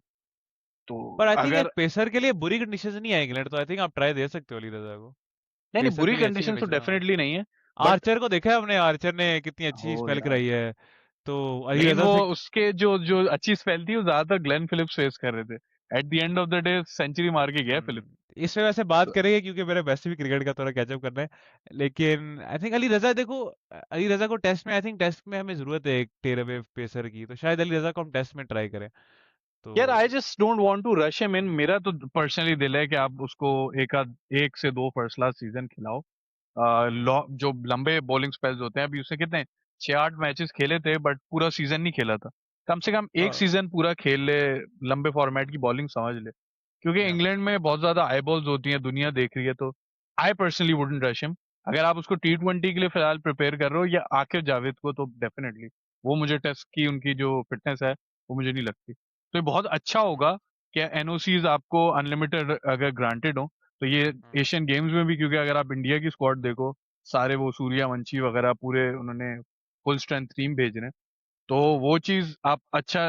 तो पर आई थिंक एक अगर, पेसर के लिए बुरी कंडीशंस नहीं है इंग्लैंड, तो आई थिंक आप ट्राई दे सकते हो अली रजा को। नहीं नहीं, पेसर बुरी के लिए अच्छी कंडीशन तो कंडीशन। डेफिनेटली नहीं है, बट आर्चर को देखा है हमने, आर्चर ने कितनी अच्छी हो स्पेल यार, कराई है। तो अली लेकिन रजा वो से। उसके जो जो अच्छी स्पेल थी वो ज्यादातर ग्लेन फिलिप्स फेस कर रहे थे, at the end of the day century मार के गया फिलिप। इस पे वैसे बात तो करेंगे क्योंकि मेरे वैसे भी क्रिकेट का थोड़ा कैचअप करना है। लेकिन आई थिंक अली रजा देखो, अली रजा को टेस्ट में, आई थिंक टेस्ट में हमें जरूरत है एक टेर अवे पेसर की, तो शायद अली रजा को हम टेस्ट में ट्राई करें। तो यार I just don't want to rush him in, मेरा तो पर्सनली दिल है कि आप उसको एक से दो फर्स्ट क्लास सीजन खिलाओ। हम्म। जो लंबे बॉलिंग स्पेल्स होते हैं, अभी उसने कितने 6-8 मैचेस खेले थे, बट पूरा सीजन नहीं खेला था। कम से कम एक हाँ। सीजन पूरा खेल ले, लंबे फॉर्मेट की बॉलिंग समझ ले, क्योंकि या। इंग्लैंड में बहुत ज्यादा आई बॉल्स होती हैं, दुनिया देख रही है, तो I personally wouldn't rush him. अगर आप उसको T20 के लिए फिलहाल प्रिपेयर कर रहे हो, या आकिब जावेद को, तो डेफिनेटली वो, मुझे टेस्ट की उनकी जो फिटनेस है वो मुझे नहीं लगती। तो ये बहुत अच्छा होगा कि एनओसीज आपको अनलिमिटेड अगर ग्रांटेड हो, तो ये हम्म। एशियन गेम्स में भी, क्योंकि अगर आप इंडिया की स्क्वाड देखो, सारे वो सूर्यवंशी वगैरह पूरे उन्होंने फुल स्ट्रेंथ टीम भेज रहे हैं, तो हम्म। वो चीज आप अच्छा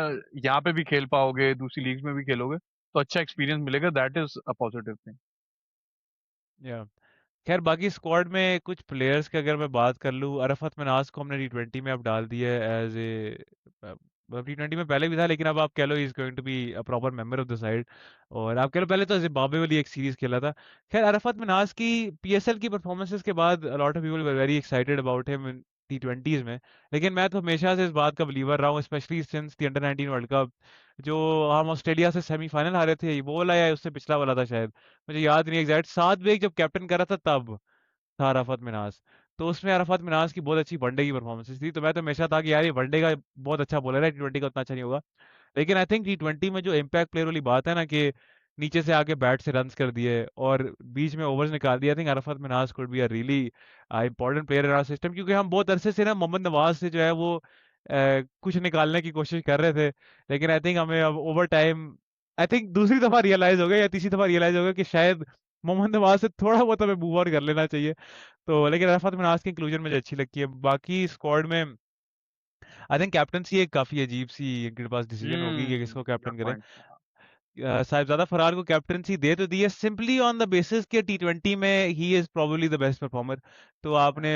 यहाँ पे भी खेल पाओगे, दूसरी लीग में भी खेलोगे, तो अच्छा एक्सपीरियंस मिलेगा, that is a positive thing. या। खैर बाकी स्क्वाड में कुछ प्लेयर्स की अगर मैं बात कर लूँ, अरफत मनास को हमने T20 में अब डाल दिया है एज ए, T20 में पहले भी था, लेकिन अब आप कह लो is going to be a proper member of the side. और आप कह लो पहले तो जिम्बाब्वे वाली एक सीरीज खेला था। खैर अरफत मनास की पीएसएल की परफॉर्मेंसेस के बाद lot of people were very excited about him in T20s में। लेकिन मैं तो हमेशा से इस बात का बिलीवर रहा हूँ, specially since the under 19 world cup, जो हम ऑस्ट्रेलिया से सेमीफाइनल हारे थे, वो वाला या उससे पिछला वाला था शायद, मुझे याद नहीं एग्जैक्ट, 7 वेग जब कैप्टन करा था तब था अराफत मिनास। तो उसमें अराफत मिनास की बहुत अच्छी वनडे की परफॉर्मेंस थी, तो मैं तो हमेशा था कि यार ये वनडे का बहुत अच्छा बॉलर है, T20 का उतना अच्छा नहीं होगा। लेकिन आई थिंक T20 में जो इम्पैक्ट प्लेयर वाली बात है ना, कि नीचे से आके बैट से रन्स कर दिए और बीच में ओवर्स निकाल दिए, I think Arafat Minhas could be a really important player in our system, क्योंकि हम बहुत अरसे से ना मोहम्मद नवाज से जो है वो कुछ निकालने की कोशिश कर रहे थे। लेकिन आई थिंक हमें अब ओवर टाइम, आई थिंक दूसरी दफा रियलाइज हो गया या तीसरी दफा रियलाइज हो गया कि शायद मोहम्मद नवाज से थोड़ा बहुत हमें मूव ऑन कर लेना चाहिए। तो लेकिन रफत मिनास की इंक्लूजन मुझे अच्छी लगती है। बाकी स्क्वाड में आई थिंक कैप्टनसी एक काफी अजीब सी इनके पास डिसीजन होगी कि किसको गुड कैप्टन करें। पॉइंट। साहिबजादा फरहान को कैप्टनसी दे तो दी है सिंपली ऑन द बेसिस कि T20 में he is probably the best performer, तो आपने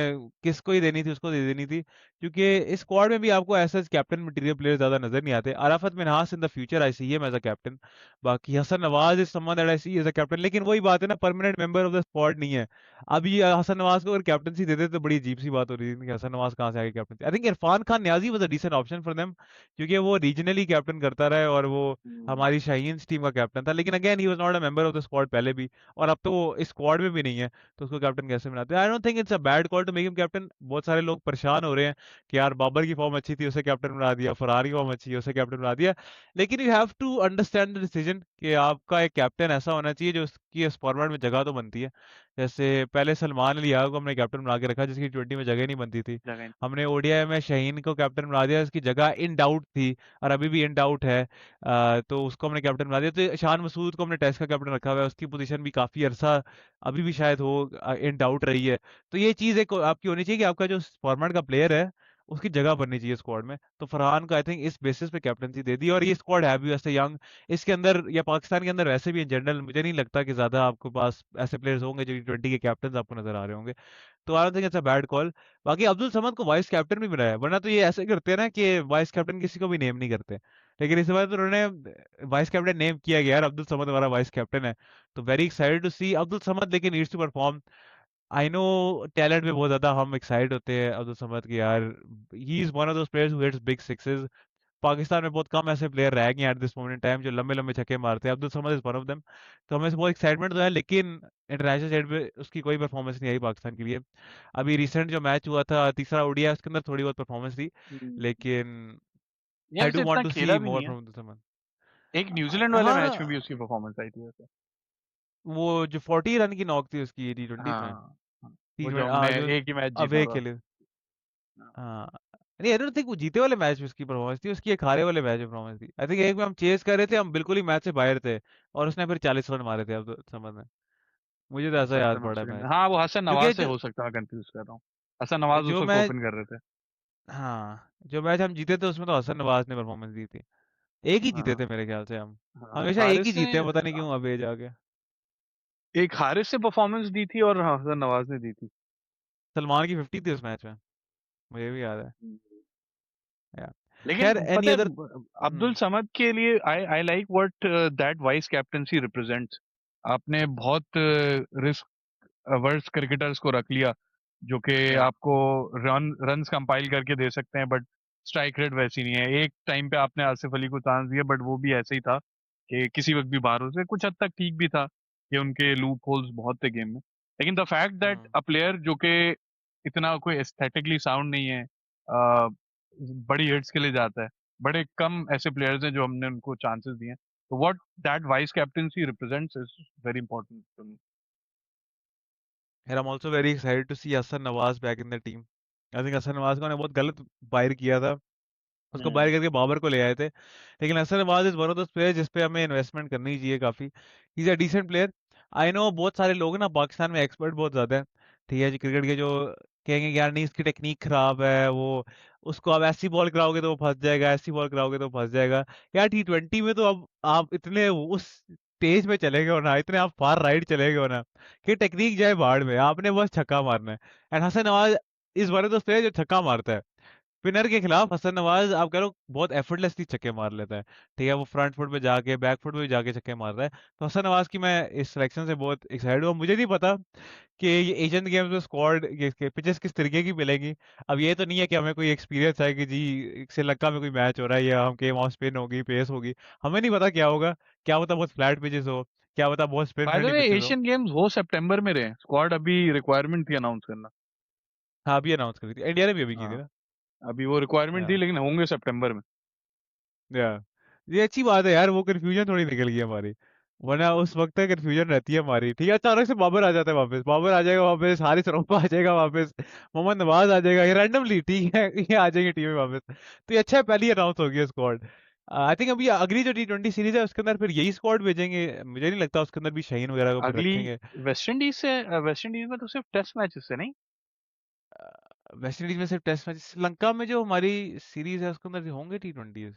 किसको ही देनी थी, उसको दे देनी थी, क्योंकि इस स्क्वाड में भी आपको ऐसा कैप्टन मटेरियल प्लेयर ज्यादा नजर नहीं आते। Arafat Minhas in the future I see him as a captain. बाकी Hasan Nawaz is someone that I see as a captain, लेकिन वही बात है ना, permanent member of the squad नहीं है। अभी हसन नवाज को अगर कैप्टनसी देते तो बड़ी अजीब सी बात हो रही थी कि हसन नवाज कहाँ से आगे captaincy. I think Irfan Khan Niazi was a decent option for them, क्योंकि वो रीजनली कैप्टन करता रहा है और वो हमारी शाहीन्स टीम का कैप्टन था, लेकिन again he was not a member of the squad पहले भी, और अब तो वो इस स्क्वाड में भी नहीं है, तो उसको कैप्टन कैसे बनाते हैं? I don't think it's a bad call to make him captain. बहुत सारे लोग परेशान हो रहे हैं कि यार बाबर की फॉर्म अच्छी थी उसे कैप्टन बना दिया, फरहान की फॉर्म अच्छी है उसे कैप्टन बना दिया। लेकिन you have to understand the decision कि आपका एक कैप्टन ऐसा होना चाहिए जो उसकी इस फॉर्मेट में जगह तो बनती है। जैसे पहले सलमान अली यार को हमने कैप्टन बना के रखा जिसकी T20 में जगह नहीं बनती थी। जगह। हमने ओडीआई में शाहीन को कैप्टन बना दिया, उसकी जगह इन डाउट थी और अभी भी इन डाउट है। तो उसको हमने कैप्टन बना दिया। तो शान मसूद को हमने टेस्ट का कैप्टन रखा हुआ है, उसकी पोजीशन भी काफी अरसा अभी भी शायद हो इन डाउट रही है। तो ये चीज एक आपकी होनी चाहिए कि आपका जो फॉर्मेट का प्लेयर है उसकी जगह बननी चाहिए स्क्वाड में। तो फरहान को आई थिंक इस बेसिस पे कैप्टनसी दे दी, और ये स्क्वाड है भी वैसे यंग, इसके अंदर या पाकिस्तान के अंदर वैसे भी इन जनरल मुझे नहीं लगता कि ज्यादा आपके पास ऐसे प्लेयर्स होंगे जो T20 के कैप्टन आपको नजर आ रहे होंगे। तो I don't think it's a bad call. बाकी अब्दुल समद को वाइस कैप्टन भी बनाया, वरना तो ये ऐसे करते हैं ना कि वाइस कैप्टन किसी को भी नेम नहीं करते, लेकिन इस बार तो उन्होंने वाइस कैप्टन नेम किया गया यार, अब्दुल समद हमारा वाइस कैप्टन है। तो very excited to see Abdul Samad, लेकिन needs to perform. I know talent में बहुत ज्यादा हम एक्साइटेड होते हैं अब्दुल समद की यार, he is one of those players who hits big sixes. Pakistan में बहुत कम ऐसे प्लेयर रह गए हैं at this moment in time जो लंबे लंबे छक्के मारते हैं, Abdul Samad is one of them. तो हमें से बहुत एक्साइटमेंट तो है, लेकिन इंटरनेशनल साइड पे उसकी कोई परफॉर्मेंस नहीं आई पाकिस्तान के लिए। अभी रिसेंट जो मैच हुआ था तीसरा ओडीआई, उसके अंदर थोड़ी बहुत परफॉर्मेंस थी, हम्म। लेकिन ये आई डू वैसे इतना वांट टू सी खेला भी नहीं मोर है। फ्रॉम अब्दुल समद। एक न्यूजीलैंड वाले मैच में भी हाँ, उसकी परफॉर्मेंस आई थी वैसे। वो जो 40 रन की नॉक थी उसकी T20 में, हाँ, हाँ। टी वो जो ट्वेंटी हमने जो एक ही मैच जीता अवे था। खेले। हाँ, हाँ, नहीं आई डोंट थिंक वो जीते वाले मैच में उसकी परफॉर्मेंस थी, उसकी एक हारे वाले मैच में परफॉर्मेंस थी। आई थिंक एक में हम चेस कर रहे थे, हम बिल्कुल ही मैच से बाहर थे, और उसने फिर 40 रन मारे थे अब्दुल समद ने। मुझे तो हो ऐसा सकता याद है मैं पड़ा उससे मैच, हाँ, वो हसन नवाज क्योंकि से जो हो सकता है, मैं कंफ्यूज कर रहा हूँ। हसन नवाज उस जो वक्त मैच ओपन कर रहे थे। हाँ, जो मैच हम जीते थे उसमें तो हसन नवाज ने परफॉर्मेंस दी थी। एक ही जीते हाँ, थे मेरे ख्याल से हम, हाँ, हमेशा एक ही हारिस ने जीते हैं, पता नहीं क्यों अब ये जाके। एक हारिस से परफॉर्मेंस दी थी और हसन नवाज ने दी थी। सलमान की 50 थी उस मैच में, मुझे भी याद है। या लेकिन खैर एनी पता है अदर। अब्दुल समद के लिए I I like what that vice captaincy represents. आपने बहुत रिस्क वर्स्ट क्रिकेटर्स को रख लिया जो कि या आपको रन्स कंपाइल करके दे सकते हैं, बट स्ट्राइक रेट वैसी नहीं है। एक टाइम पे आपने आसिफ अली को चांस दिया, बट वो भी ऐसे ही था कि किसी वक्त भी बाहर हो सकते। कुछ हद तक ठीक भी था कि उनके लूप होल्स बहुत थे गेम में, लेकिन the fact that a player जो कि इतना कोई एस्थेटिकली साउंड नहीं है, बड़ी हिट्स के लिए जाता है, बड़े कम ऐसे प्लेयर्स हैं जो हमने उनको चांसेस दिए हैं। तो what that vice captaincy represents is very important to me. यार I am also very excited to see Hasan Nawaz back in the team. I think Hasan Nawaz को ने बहुत गलत बाहर किया था, उसको बाहर हम्म। करके बाबर को ले आए थे, लेकिन Hasan Nawaz is one of those player जिस पे हमें इन्वेस्टमेंट करनी चाहिए काफी। He is a decent player. I know बहुत सारे लोग ना पाकिस्तान में एक्सपर्ट बहुत ज्यादा है, ठीक है जी, क्रिकेट के, जो कहेंगे कि यार नहीं इसकी टेक्निक खराब है, वो उसको आप ऐसी बॉल कराओगे तो वो फंस जाएगा, ऐसी बॉल कराओगे तो फंस जाएगा। यार T20 में तो अब आप इतने उस तेज में चले गए हो ना, इतने आप फार राइट चले गए हो ना, कि टेक्निक जाए भाड़ में, आपने बस छक्का मारना है। एंड हसन नवाज इस बार तो प्लेयर जो छक्का मारता है, स्पिनर के खिलाफ हसन नवाज आप कह लो बहुत एफर्टलेसली छक्के मार लेता है, ठीक है, वो फ्रंट फुट पे जाके बैक फुट पे भी जाके छक्के मार रहा है। तो हसन नवाज की मैं इस सिलेक्शन से बहुत एक्साइटेड हूँ। मुझे नहीं पता कि ये एशियन गेम्स में स्क्वाड के पिचेस किस तरीके की मिलेंगी। अब ये तो नहीं है कि हमें कोई एक्सपीरियंस है कि जी श्रीलंका में कोई मैच हो रहा है या हम के वहाँ स्पिन होगी पेस होगी, हमें नहीं पता क्या होगा। क्या पता बहुत फ्लैट पिचेस हो, क्या पता बहुत spin by the friendly way pitches हो। एशियन गेम्स हो सितंबर में रहे, स्क्वाड अभी रिक्वायरमेंट थी अनाउंस करना। हाँ अभी अनाउंस करी थी, इंडिया ने भी अभी की थी हाँ, ना। अभी वो रिक्वायरमेंट थी, लेकिन होंगे सितंबर में। या ये अच्छी बात है यार, वो कंफ्यूजन थोड़ी निकल गई हमारी, वरना उस वक्त तक कंफ्यूजन रहती है हमारी। ठीक है, अचानक से बाबर आ जाता है वापस, बाबर आ जाएगा वापस, हारिस रऊफ आ जाएगा वापस, मोहम्मद नवाज आ जाएगा, ये रैंडमली, ठीक है, ये आ जाएंगे टीम में वापस। तो ये अच्छा है, पहले ही अनाउंस हो गया स्क्वाड। आई थिंक अभी अगली जो T20 सीरीज है उसके अंदर फिर यही स्क्वाड भेजेंगे, मुझे नहीं लगता उसके अंदर भी शाहीन वगैरह को फिर अगली रखेंगे। वेस्ट इंडीज से, वेस्ट इंडीज में तो सिर्फ टेस्ट मैचेस है नहीं। वेस्ट इंडीज में सिर्फ टेस्ट मैच, श्रीलंका में जो हमारी सीरीज है उसके अंदर भी होंगे T20।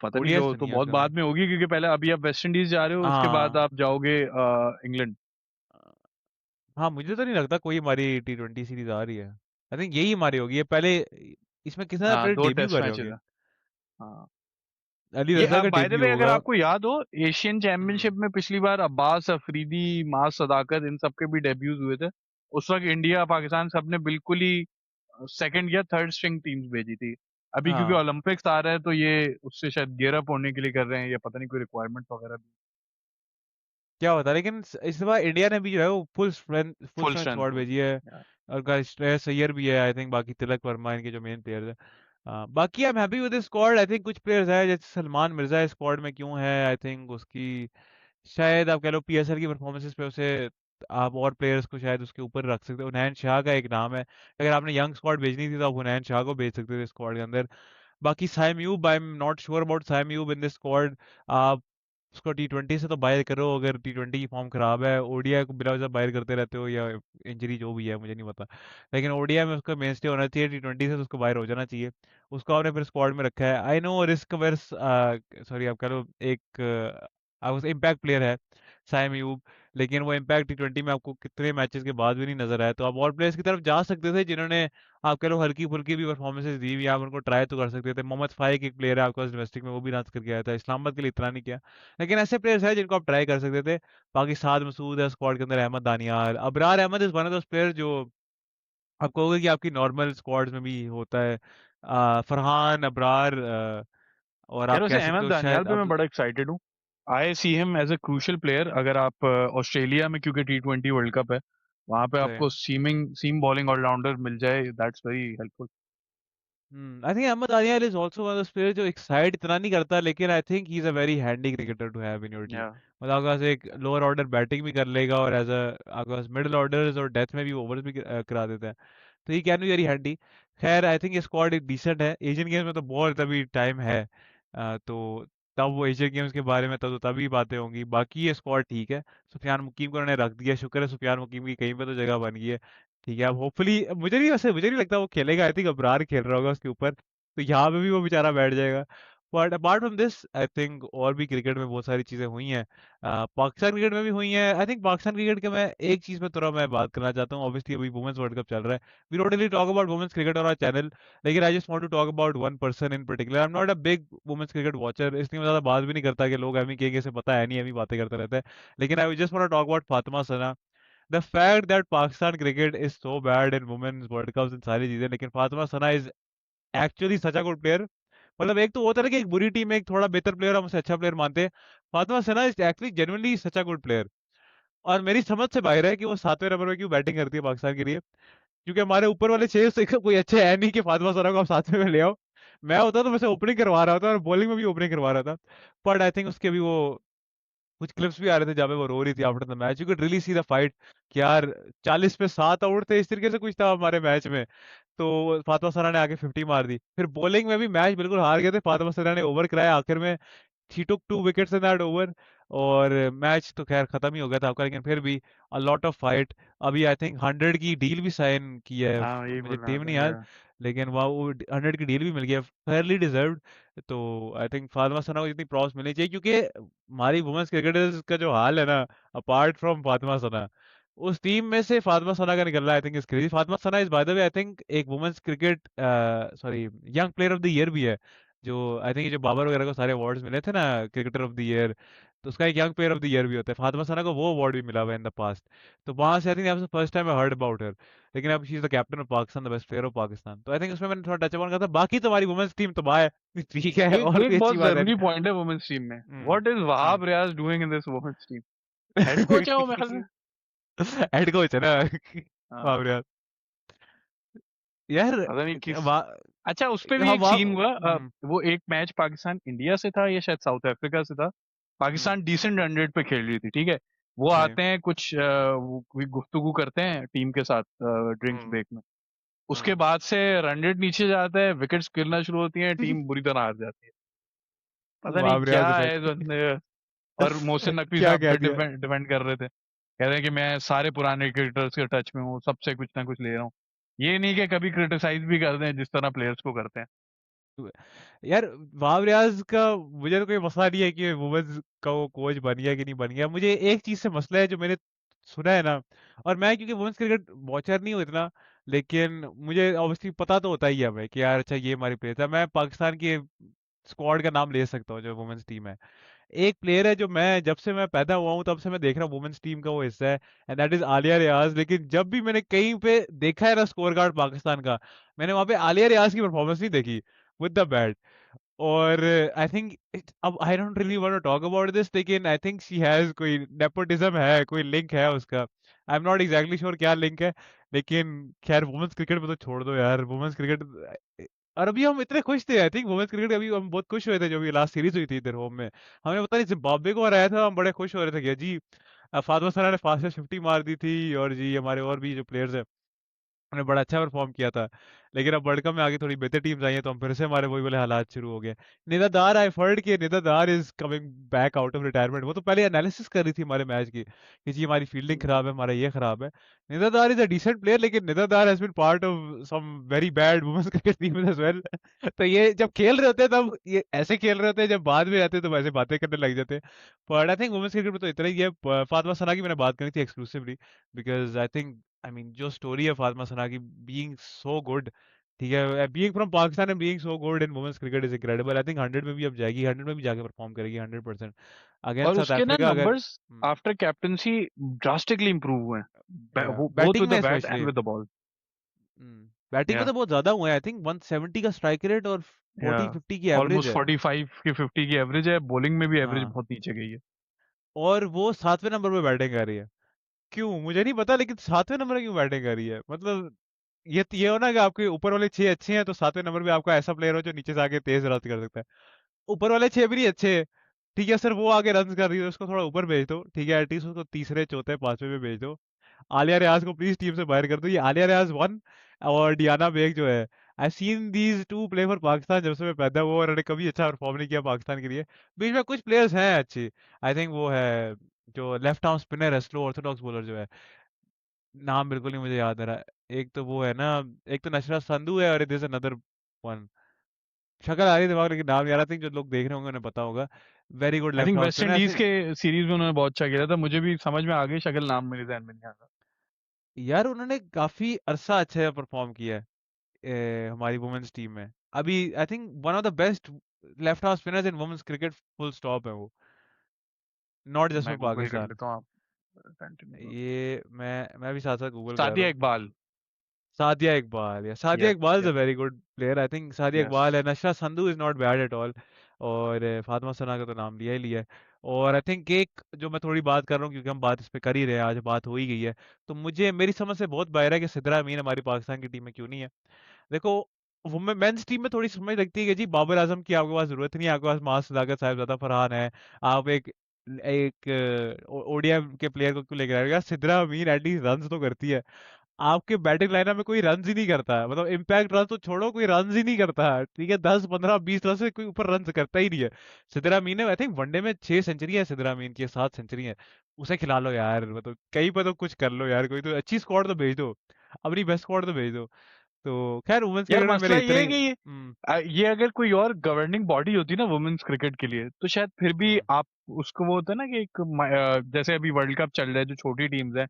पता नहीं, ओडीआई जो तो तो नहीं है बहुत उसके बाद अंदर। में होगी, क्योंकि पहले अभी आप वेस्ट इंडीज जा रहे हो, उसके बाद हाँ आप जाओगे इंग्लैंड। हाँ, मुझे तो नहीं लगता कोई हमारी T20 सीरीज आ रही है। आई थिंक यही हमारी होगी ये पहले। इसमें कितना हाँ, पहले दो डेब्यू टेस्ट कर रहे मैचेस होंगे, हैं। हाँ, अली ये रजा अब का बाय द वे डेब्यू अगर होगा। आपको याद हो, एशियन हम्म। चैंपियनशिप में पिछली बार अब्बास अफरीदी, मास सदाकत, इन सब के भी डेब्यूज हुए थे। उस वक्त इंडिया पाकिस्तान सबने बिल्कुल ही सेकंड या थर्ड स्ट्रिंग टीम्स भेजी थी। अभी क्योंकि हाँ, ओलंपिक्स आ रहा है तो ये उससे शायद गियर अप होने के लिए कर रहे हैं, या पता नहीं कोई रिक्वायरमेंट वगैरह भी। क्या होता है, लेकिन इस बार इंडिया ने भी जो है वो full full strength strength squad है। भेजी है। और का श्रेयस अय्यर भी है आई थिंक, बाकी तिलक वर्मा इनके जो मेन प्लेयर्स है। बाकी I am happy with this squad. I think कुछ प्लेयर्स है जैसे सलमान मिर्जा इस स्क्वाड में क्यों है, आई थिंक उसकी शायद आप कह लो PSL की परफॉर्मेंसेस पे उसे, आप और प्लेयर्स को शायद उसके ऊपर रख सकते हो। हुनैन शाह का एक नाम है, अगर आपने यंग स्क्वाड भेजनी थी तो आप हुनैन शाह को भेज सकते थे स्क्वाड के अंदर। बाकी Saim Ayub, I am not sure about Saim Ayub in this squad. आप उसको T20 से तो बाहर करो, अगर T20 की फॉर्म खराब है, ओडीआई को बिला वजह बाहर करते रहते हो या इंजरी जो भी है मुझे नहीं पता, लेकिन ओडीआई में उसका मेन स्टे होना चाहिए, T20 से तो उसको बाहर हो जाना चाहिए। उसको आपने फिर स्क्वाड में रखा है, I know risk worse, sorry आप कह लो एक इम्पैक्ट प्लेयर है साइम यूब, लेकिन वो इम्पैक्ट टी20 में आपको कितने मैचेस के बाद भी नहीं नजर आया। तो आप और प्लेयर्स की तरफ जा सकते थे जिन्होंने, आप कह लो, हल्की फुल्की भी परफॉर्मेंसेस दी हुई, आप उनको ट्राई तो कर सकते थे। मोहम्मद फाइक एक प्लेयर है आपके पास डोमेस्टिक में, वो भी रन करके आया था, इस्लामाबाद के लिए इतना नहीं किया। लेकिन ऐसे प्लेयर्स हैं जिनको आप ट्राई कर सकते थे। बाकी साद मसूद है स्क्वाड के अंदर, Ahmed Daniyal, Abrar Ahmed is one of those player जो आप कहोगे कि आपकी नॉर्मल स्क्वाड्स में भी होता है। फरहान, अबरार, और यार आप वैसे कह सकते अहमद हो दानियाल शायद पे मैं अब। बड़ा एक्साइटेड हूँ। I see him as a crucial player. अगर आप ऑस्ट्रेलिया में, क्योंकि T20 वर्ल्ड कप है, वहां पे सही। आपको सीम बॉलिंग ऑलराउंडर मिल जाए, that's very helpful. I think Ahmed Daniyal is also one of those player जो एक्साइट इतना नहीं करता, लेकिन I think he is a very handy cricketer to have in your team. या मतलब आपके पास एक लोअर ऑर्डर बैटिंग भी कर लेगा, और एज अ आपके पास मिडिल ऑर्डर्स और डेथ में भी ओवर्स भी करा देता है। तो he can be very handy. खैर आई थिंक ये स्क्वाड एक डिसेंट है। एशियन गेम्स में तो बहुत अभी टाइम है, तो तब वो एशियन गेम्स के बारे में तब तो तभी बातें होंगी। बाकी ये स्क्वाड ठीक है। सुफियान मुकीम को उन्होंने रख दिया, शुक्र है सुफियान मुकीम की कहीं पे तो जगह बन गई है। ठीक है, अब होपफुली, मुझे नहीं लगता वो खेलेगा, आई थिंक अबरार खेल रहा होगा उसके ऊपर, तो यहाँ पे भी वो बेचारा बैठ जाएगा। But apart from this I think और भी क्रिकेट में बहुत सारी चीजें हुई हैं। पाकिस्तान क्रिकेट में भी हुई हैं। आई थिंक पाकिस्तान क्रिकेट के मैं एक चीज पे थोड़ा मैं बात करना चाहता हूँ। ऑब्वियसली अभी वुमेन्स वर्ल्ड कप चल रहा है, we don't really talk about women's cricket on our channel, लेकिन I just want to talk about one person in particular. I am not a big women's cricket watcher, इसलिए मैं ज्यादा बात भी नहीं करता कि लोग एमी कहेंगे इसे पता है नहीं, एमी बातें करता रहता है। लेकिन I just want to talk about Fatima Sana. The fact that Pakistan cricket is so bad in women's world Cup, इन सारी चीजें, लेकिन Fatima Sana is actually such a good player. मतलब एक तो होता है ना कि एक बुरी टीम में एक थोड़ा बेहतर प्लेयर हम उसे अच्छा प्लेयर मानते हैं, Fatima Sana is actually genuinely such a good player. और मेरी समझ से बाहर है कि वो 7वें नंबर में क्यों बैटिंग करती है पाकिस्तान के लिए, क्योंकि हमारे ऊपर वाले 6 से कोई अच्छे है नहीं कि फातिमा सना को आप 7वें में ले आओ। मैं होता तो वैसे ओपनिंग करवा रहा था और बॉलिंग में भी ओपनिंग करवा रहा था। बट आई थिंक उसके भी वो कुछ क्लिप्स भी आ रहे थे जहाँ पे वो रो रही थी after the match. You can really see the fight कि यार 40 पे 7 आउट थे, इस तरीके से कुछ था हमारे मैच में। तो फातिमा सना ने आके 50 मार दी, फिर बॉलिंग में भी मैच बिल्कुल हार गए थे, फातिमा सना ने ओवर कराया आखिर में, ही टुक 2 विकेट्स इन दैट ओवर, और मैच तो खैर खत्म ही हो गया था आपका। लेकिन फिर भी अ लॉट ऑफ फाइट। अभी आई थिंक 100 की डील भी साइन की है, हाँ, यही मुझे बोल रहा टीम था नहीं याद, यार। लेकिन वहाँ वो 100 की डील भी मिल गया, फेयरली डिजर्व्ड। तो आई थिंक फातिमा सना को जितनी प्रॉप्स मिलनी चाहिए, क्योंकि हमारी वुमेन्स क्रिकेटर्स का जो हाल है ना, अपार्ट फ्रॉम फातिमा सना, उस टीम में से फातिमा सना का निकलना I think is crazy. Fatima Sana is by the way I think एक women's cricket, sorry, young player of the year भी है। जो आई थिंक जो बाबर वगैरह को सारे अवार्ड्स मिले थे ना, क्रिकेटर ऑफ द ईयर, तो उसका एक young player of the year भी होता है। फातिमा सना को वो अवार्ड भी मिला हुआ है इन द पास्ट। तो वहां से I think first time I heard about her. लेकिन अब she is the captain of Pakistan, the best player of Pakistan, तो आई थिंक उसमें मैंने थोड़ा टच ऑन करा था। बाकी तो हमारी वुमेन्स टीम तबाह है। ठीक है, एक और कोई एक अच्छी बहुत बात है जरूरी पॉइंट है वुमेन्स टीम में। नहीं। What is hmm Wahab Riaz doing in this women's team? Head coach है वो मेरे ख्याल से। हेड कोच है ना। हाँ, बाप रे यार। यार पता नहीं किस। वाह। अच्छा, उस पे भी हाँ एक वाह। सीन हुआ। वो एक मैच पाकिस्तान इंडिया से था या शायद साउथ अफ्रीका से था। हम्म, पाकिस्तान डिसेंट 100 पे खेल रही थी, ठीक है। वो सही। आते हैं कुछ वो कोई गुफ्तगू करते हैं टीम के साथ ड्रिंक्स हम्म, ब्रेक में। उसके हम्म। बाद से 100 नीचे जाता है, विकेट्स गिरना शुरू होती हैं, टीम बुरी तरह हार जाती है। पता नहीं वाह रे, क्या आज है इस इफेक्ट। बंदे। और मोहसिन नकवी क्या साहब कह फिर दिया। डिफेंड कर रहे थे, कह रहे हैं कि मैं सारे पुराने क्रिकेटर्स के टच में हूँ, सबसे कुछ ना कुछ ले रहा हूँ। ये नहीं कि कभी क्रिटिसाइज भी करते हैं जिस तरह प्लेयर्स को करते हैं। यार वाव रियाज का मुझे तो कोई मसला नहीं है कि वुमेन्स का वो कोच बन गया कि नहीं बन गया। मुझे एक चीज से मसला है जो मैंने सुना है ना, और मैं क्योंकि वुमेन्स क्रिकेट वॉचर नहीं हूँ इतना, लेकिन मुझे ऑब्वियसली पता तो होता ही है हमें कि यार अच्छा ये हमारी प्लेयर था। मैं पाकिस्तान की स्क्वाड का नाम ले सकता हूँ जो वुमेन्स टीम है। एक प्लेयर है जो मैं जब से मैं पैदा हुआ हूँ तब से मैं देख रहा हूँ वुमेन्स टीम का वो हिस्सा है, एंड दैट इज आलिया रियाज। लेकिन जब भी मैंने कहीं पे देखा है ना स्कोर कार्ड पाकिस्तान का, मैंने वहां पे आलिया रियाज की परफॉर्मेंस नहीं देखी विद द बैट। और आई थिंक अब I don't really want to talk about this, लेकिन आई थिंक शी हैज कोई नेपोटिज्म है, कोई लिंक है उसका। I am not exactly sure क्या लिंक है, लेकिन खैर वुमेन्स क्रिकेट में तो छोड़ दो यार, वुमेन्स क्रिकेट। और अभी हम इतने खुश थे, आई थिंक वुमेन्स क्रिकेट अभी हम बहुत खुश हुए थे जो भी लास्ट सीरीज हुई थी इधर होम में। हमने पता नहीं जिम्बाब्वे को हराया था, हम बड़े खुश हो रहे थे कि जी फातिमा सना ने फास्टेस्ट 50 मार दी थी, और जी हमारे और भी जो प्लेयर्स हैं हमने बड़ा अच्छा परफॉर्म किया था। लेकिन अब वर्ल्ड कप में आगे थोड़ी बेहतर टीम्स आई हैं, तो हम फिर से हमारे वही वाले हालात शुरू हो गए। निराधार, आई हर्ड कि निराधार is coming back out of retirement. वो तो पहले एनालिसिस कर रही थी हमारे मैच की कि जी हमारी फील्डिंग खराब है, हमारा ये खराब है। निराधार इज अ डिसेंट प्लेयर, लेकिन निराधार has been part of some very bad women's cricket team as well. तो ये जब खेल रहे होते हैं तब ये ऐसे खेल रहे होते हैं, जब बाद में आते हैं तो वैसे बातें करने लग जाते हैं। But I think women's cricket में तो इतना ही है। फातिमा सना की मैंने बात करी थी exclusively, because I think, I mean जो स्टोरी है फातिमा सना की, बीइंग सो गुड, ठीक है, being from Pakistan and being so good in women's cricket is incredible. I think 100 में भी अब जाएगी, 100 में भी जाके परफॉर्म करेगी 100% अगेंस्ट और साउथ उसके ना अफ्रीका अगर। Numbers after captaincy drastically improve हुए हैं, बोथ बैटिंग विद में the bat and specially, with the ball. Batting में या तो बहुत ज्यादा हुए हैं। आई थिंक 170 का स्ट्राइक रेट और या 40-50 की एवरेज ऑलमोस्ट है। 45 की 50 की एवरेज है, बॉलिंग में भी एवरेज हाँ, बहुत नीचे गई है। और वो 7वें नंबर पे बैटिंग कर रही है। क्यों मुझे नहीं पता, लेकिन 7वें नंबर पे क्यों बैटिंग कर रही है? मतलब ये हो ना कि आपके ऊपर वाले 6 अच्छे हैं, तो 7वें नंबर पे आपका ऐसा प्लेयर हो जो नीचे से आके तेज रन कर सकता है। ऊपर वाले 6 भी नहीं अच्छे, ठीक है सर, वो आगे रन कर रही है, उसको थोड़ा ऊपर भेज दो, ठीक है, एटलीस्ट उसको तीसरे चौथे पांचवे में भेज दो। आलिया रियाज को प्लीज टीम से बाहर कर दो। ये आलिया रियाज वन और डियाना बेग जो है, I seen these two play for Pakistan जब से मैं पैदा हुआ, और उन्होंने कभी अच्छा परफॉर्म नहीं किया पाकिस्तान के लिए। बीच में कुछ प्लेयर्स हैं अच्छे, आई थिंक वो है जो लेफ्ट आर्म स्पिनर है, स्लो ऑर्थोडॉक्स बॉलर जो है, नाम बिल्कुल नहीं मुझे याद आ रहा है। एक तो वो है ना, एक तो नशरत संधू है, और दिस अनदर वन, शक्ल आ रही है दिमाग लेकिन नाम याद, आई थिंक जो लोग देख रहे होंगे उन्हें पता होगा। Very good I left think arm west spinner Indies ऐसे। के सीरीज में उन्होंने बहुत अच्छा खेला था, मुझे भी समझ में आ गई, शक्ल नाम मेरे ध्यान में नहीं आ रहा। यार उन्होंने काफी अरसा अच्छा परफॉर्म किया है हमारी वुमेन्स टीम में। अभी I think one of the best left arm spinners in women's cricket, full stop है वो, नॉट जस्ट फॉर मैं गूगल कर पाकिस्तान। लेता हूँ, आप कंटिन्यू करो। ये मैं भी साथ साथ गूगल कर रहा सादिया हूँ। इकबाल। सादिया इकबाल, या Sadia yes Iqbal is a yes very good player. I think Sadia yes. Iqbal है, Nashra Sandhu is not bad at all, और फातिमा सना का तो नाम लिया ही लिया है। और आई थिंक एक जो मैं थोड़ी बात कर रहा हूँ, क्योंकि हम बात इस पे कर ही रहे हैं, आज बात हो ही गई है, तो मुझे मेरी समझ से बहुत बाहर है कि सिद्रा अमीन हमारी पाकिस्तान की टीम में क्यों नहीं है। देखो, वुमेन मेंस टीम में थोड़ी समझ लगती है कि जी बाबर आजम की आपके पास जरूरत नहीं है, आपके पास मास सदाकत साहिबजादा फरहान है, आप एक एक ओडीआई के प्लेयर को क्यों लेकर आए हो? यार सिद्रा अमीन एटलीस्ट रन तो करती है। आपके बैटिंग लाइनअप में कोई रन ही नहीं करता है, मतलब इम्पैक्ट रन तो छोड़ो, कोई रन ही नहीं करता है, ठीक है, 10 15 20 रन से कोई ऊपर रन करता ही नहीं है। सिद्रा अमीन ने आई थिंक वनडे में 6 सेंचुरी है, सिद्रा अमीन की 7 सेंचुरी है। उसे खिला लो यार, मतलब कहीं पर तो कुछ कर लो यार, कोई तो अच्छी स्क्वाड तो भेज दो, अपनी बेस्ट स्क्वाड तो भेज दो। तो खैर वुमेन्स यार क्रिकेट में मसला मेरे ये इतने है ही। कि ये अगर कोई और गवर्निंग बॉडी होती ना वुमेन्स क्रिकेट के लिए, तो शायद फिर भी हम्म, आप उसको, वो होता है ना कि एक जैसे अभी वर्ल्ड कप चल रहा है, जो छोटी टीम्स हैं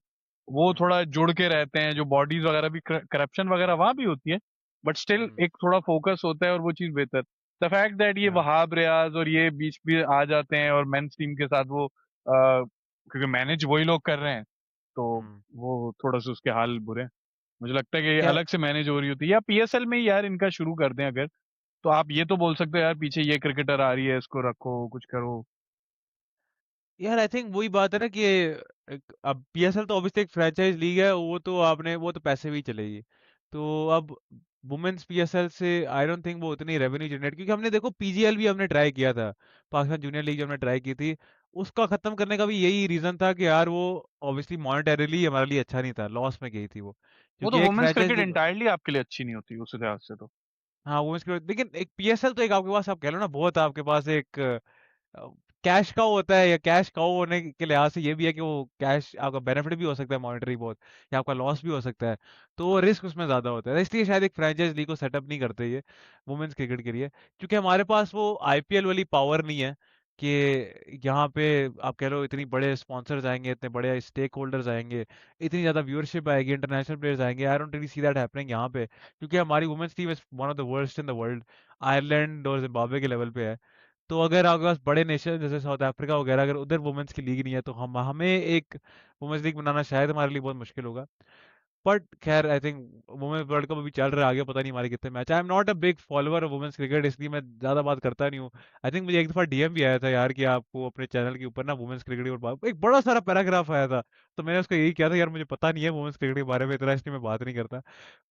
वो हम्म, थोड़ा जुड़ के रहते हैं, जो बॉडीज वगैरह भी, करप्शन वगैरह वहां भी होती है, बट स्टिल हम्म, एक थोड़ा फोकस होता है और वो चीज बेहतर। द फैक्ट दैट ये yeah, वहाब रियाज और ये बीच भी आ जाते हैं और मेंस टीम के साथ वो क्योंकि मैनेज वही लोग कर रहे हैं, तो हम्म। वो थोड़ा सा उसके हाल बुरे हैं। मुझे लगता है कि ये क्या अलग से मैनेज हो रही होती है, या पीएसएल में ही यार इनका शुरू कर दें अगर, तो आप ये तो बोल सकते हो यार पीछे ये क्रिकेटर आ रही है, इसको रखो, कुछ करो। यार आई थिंक वही बात है ना कि अब पीएसएल तो ऑब्वियसली एक फ्रेंचाइज लीग है, वो तो आपने वो तो पैसे भी चलेगी। तो अब वुमेन्स पीएसएल से आई डोंट थिंक वो उतनी रेवेन्यू जनरेट, क्योंकि हमने देखो पीजीएल भी हमने ट्राई किया था, पाकिस्तान जूनियर लीग जो हमने ट्राई की थी, उसका खत्म करने का भी यही रीजन था कि यार वो ऑब्वियसली मॉनेटरीली हमारे लिए अच्छा नहीं था, लॉस में गई थी वो, वो तो क्योंकि एक women's franchise cricket league. Entirely आपके लिए अच्छी नहीं होती उस लिहाज से तो। हाँ वुमेन्स क्रिकेट, लेकिन एक पीएसएल तो एक आपके पास, आप कह लो ना, बहुत आपके पास एक कैश काउ होता है, या कैश काउ होने के लिहाज से ये भी है कि वो कैश आपका बेनिफिट भी हो सकता है मॉनेटरी बहुत, या आपका लॉस भी हो सकता है, तो रिस्क उसमें ज्यादा होता है, इसलिए शायद एक फ्रेंचाइज लीग को सेटअप नहीं करते ये वुमेन्स क्रिकेट के लिए, क्योंकि हमारे पास वो आईपीएल वाली पावर नहीं है कि यहाँ पे आप कह लो इतनी बड़े स्पॉन्सर्स आएंगे, इतने बड़े स्टेक होल्डर्स आएंगे, इतनी ज्यादा व्यूअरशिप आएगी, इंटरनेशनल प्लेयर्स आएंगे। I don't really see that happening यहाँ पे, क्योंकि हमारी women's team is one of the worst in the world, Ireland और जिम्बाब्वे के लेवल पे है। तो अगर आपके पास बड़े नेशन जैसे साउथ अफ्रीका वगैरह, अगर उधर वुमेन्स की लीग नहीं है, तो हम हमें एक वुमेन्स लीग बनाना शायद हमारे लिए बहुत मुश्किल होगा। बट खैर I think women's world cup अभी चल रहा है, आगे पता नहीं हमारे कितने match. I am not a big follower of women's cricket, इसलिए मैं ज्यादा बात करता नहीं हूँ। आई थिंक मुझे एक दफा डीएम भी आया था यार कि आपको अपने चैनल के ऊपर ना वुमेन्स क्रिकेट के ऊपर एक बड़ा सारा पैराग्राफ आया था, तो मैंने उसको यही किया था यार मुझे पता नहीं है वुमेन्स क्रिकेट के बारे में इतना, इसलिए मैं बात नहीं करता।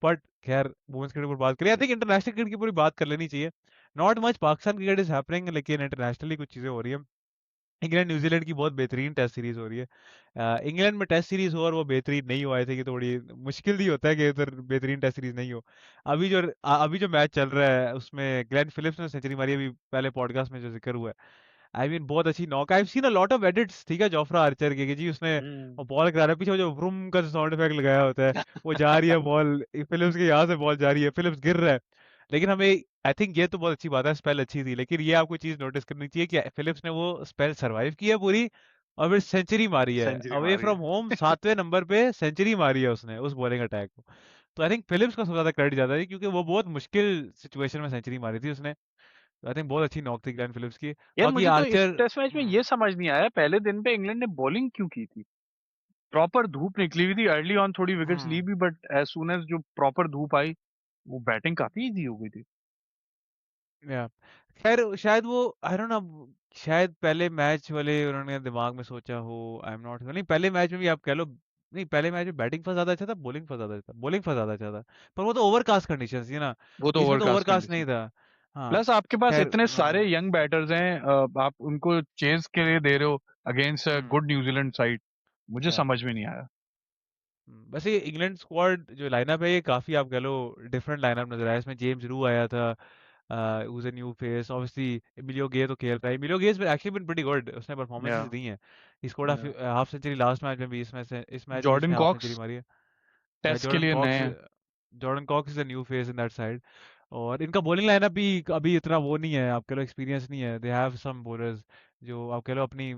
बट खैर वुमेन्स क्रिकेट पर बात करें, आई थिंक इंटरनेशनल क्रिकेट की पूरी बात कर लेनी चाहिए। Not much Pakistan cricket is happening, लेकिन इंटरनेशनली कुछ चीजें हो रही है। इंग्लैंड न्यूजीलैंड की बहुत बेहतरीन टेस्ट सीरीज हो रही है। इंग्लैंड में टेस्ट सीरीज हो और वो बेहतरीन नहीं हो, आई थिंक ये थोड़ी मुश्किल ही होता है कि उधर बेहतरीन टेस्ट सीरीज नहीं हो। अभी जो मैच चल रहा है उसमें ग्लेन फिलिप्स ने सेंचुरी मारी, अभी पहले पॉडकास्ट में जो जिक्र हुआ है। बहुत अच्छी knock, I seen a lot of edits, ठीक है, जोफ्रा आर्चर के कि जी उसने हम्म। बॉल करा रहा है, पीछे वो जो व्रुम का साउंड इफेक्ट लगाया होता है, वो जा रही है बॉल, फिलिप्स के यहाँ से बॉल जा रही है, फिलिप्स गिर रहा है। लेकिन हमें, आई थिंक ये तो बहुत अच्छी बात है, स्पेल अच्छी थी, लेकिन ये आपको चीज नोटिस करनी चाहिए कि फिलिप्स ने वो स्पेल सरवाइव की है पूरी, और फिर सेंचुरी मारी है सेंचुरी अवे मारी है। फ्रॉम होम, 7वें नंबर पे सेंचुरी मारी है उसने उस बॉलिंग अटैक को। तो आई थिंक फिलिप्स को सबसे ज्यादा क्रेडिट जाता है, क्योंकि वो बहुत मुश्किल सिचुएशन में सेंचुरी मारी थी उसने। आई थिंक बहुत अच्छी नॉक थी ग्लेन फिलिप्स की। यार बाकी मुझे तो इस आर्चर, टेस्ट मैच में ये समझ नहीं आया, पहले दिन पे इंग्लैंड ने बॉलिंग क्यों की थी? प्रॉपर धूप निकली हुई थी, अर्ली ऑन थोड़ी विकेट्स ली हम्म, भी, बट एज सुन एज जो प्रॉपर धूप आई, वो बैटिंग काफी इजी हो गई थी। या खैर शायद वो, आई डोंट नो, शायद पहले मैच वाले उन्होंने दिमाग में सोचा हो, आई एम नॉट, नहीं पहले मैच में भी आप कह लो, नहीं पहले मैच में बैटिंग फर्स्ट ज्यादा अच्छा था, बॉलिंग फर्स्ट ज्यादा अच्छा था, बॉलिंग फर्स्ट ज्यादा अच्छा था, पर वो तो ओवरकास्ट कंडीशन थी ना, वो तो इसमें तो ओवरकास्ट ओवरकास्ट कंडीशन। नहीं था। हाँ। प्लस आपके पास खैर इतने सारे यंग बैटर्स हैं, आप उनको चेज के लिए दे रहे हो अगेंस्ट हम्म, गुड न्यूजीलैंड साइड। मुझे या समझ में नहीं आया। वैसे ये इंग्लैंड स्क्वाड जो लाइनअप है, ये काफी आप कह लो डिफरेंट लाइनअप नजर आया, इसमें जेम्स रू आया था, who's a new face, obviously Emilio Gay तो खेल रहा है, Emilio Gay has actually been pretty good, उसने या परफॉर्मेंसेस दी हैं, he scored half century last match में भी, इस मैच भी जॉर्डन उसने हाफ सेंचुरी कॉक्स मारी है। टेस्ट के जॉर्डन लिए नए कॉक्स, हैं। Is the new face in that side. और इनका बॉलिंग लाइनअप भी अभी इतना वो नहीं है, आप कह लो एक्सपीरियंस नहीं है, दे हैव सम बॉलर्स जो आप कह लो अपनी,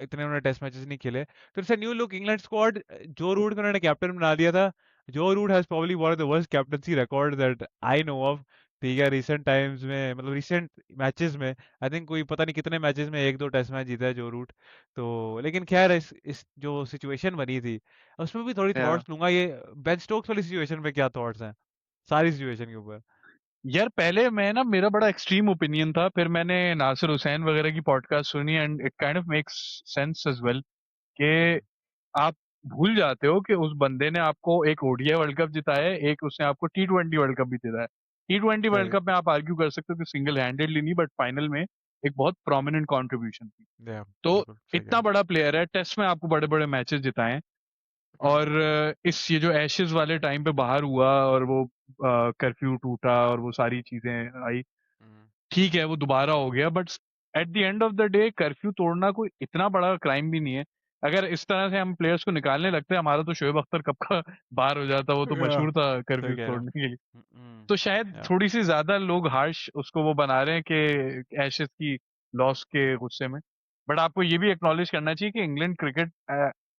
इतने उन्होंने टेस्ट मैचेस नहीं खेले, तो it's new look England squad. Joe Root को उन्होंने कैप्टन बना दिया था, Joe Root has probably one of the worst captaincy record that I know of, ठीक है, रिसेंट टाइम्स में, मतलब रिसेंट मैचेस में, आई थिंक कोई पता नहीं कितने मैचेस में एक दो टेस्ट मैच जीता है जो रूट। तो लेकिन खैर इस जो सिचुएशन बनी थी, उसमें भी थोड़ी या थॉट्स लूंगा, ये बेन स्टोक्स वाली सिचुएशन पे क्या थॉट्स हैं, सारी सिचुएशन के ऊपर। यार पहले मैं ना, मेरा बड़ा एक्सट्रीम ओपिनियन था, फिर मैंने नासिर हुसैन वगैरह की पॉडकास्ट सुनी and it kind of makes sense as well कि हम्म, आप भूल जाते हो कि उस बंदे ने आपको एक ओडीआई वर्ल्ड कप जिताया है, एक उसने आपको टी20 वर्ल्ड कप भी जिताया है। टी20 वर्ल्ड करेक्ट, कप में आप आर्ग्यू कर सकते हो कि सिंगल हैंडेडली नहीं, बट फाइनल में एक बहुत प्रोमिनेंट कंट्रीब्यूशन थी। या तो बिल्कुल सही कह इतना रहे बड़ा प्लेयर है, टेस्ट में आपको बड़े बड़े मैचेस जिताए हैं। हो। और इस ये जो एशेज वाले टाइम पे बाहर हुआ और वो कर्फ्यू टूटा और वो सारी चीजें आई, हम्म, ठीक है वो दोबारा हो गया, but at the end of the day curfew तोड़ना कोई इतना बड़ा क्राइम भी नहीं है। अगर इस तरह से हम प्लेयर्स को निकालने लगते, हमारा तो शोएब अख्तर कब का बाहर हो जाता, वो तो या मशहूर था सही कर्फ्यू कह रहे हो। तोड़ने के लिए। हम्म, तो शायद या थोड़ी सी ज्यादा लोग हार्श उसको वो बना रहे हैं कि एशेज की लॉस के गुस्से में। बट आपको ये भी एक्नॉलेज करना चाहिए कि इंग्लैंड क्रिकेट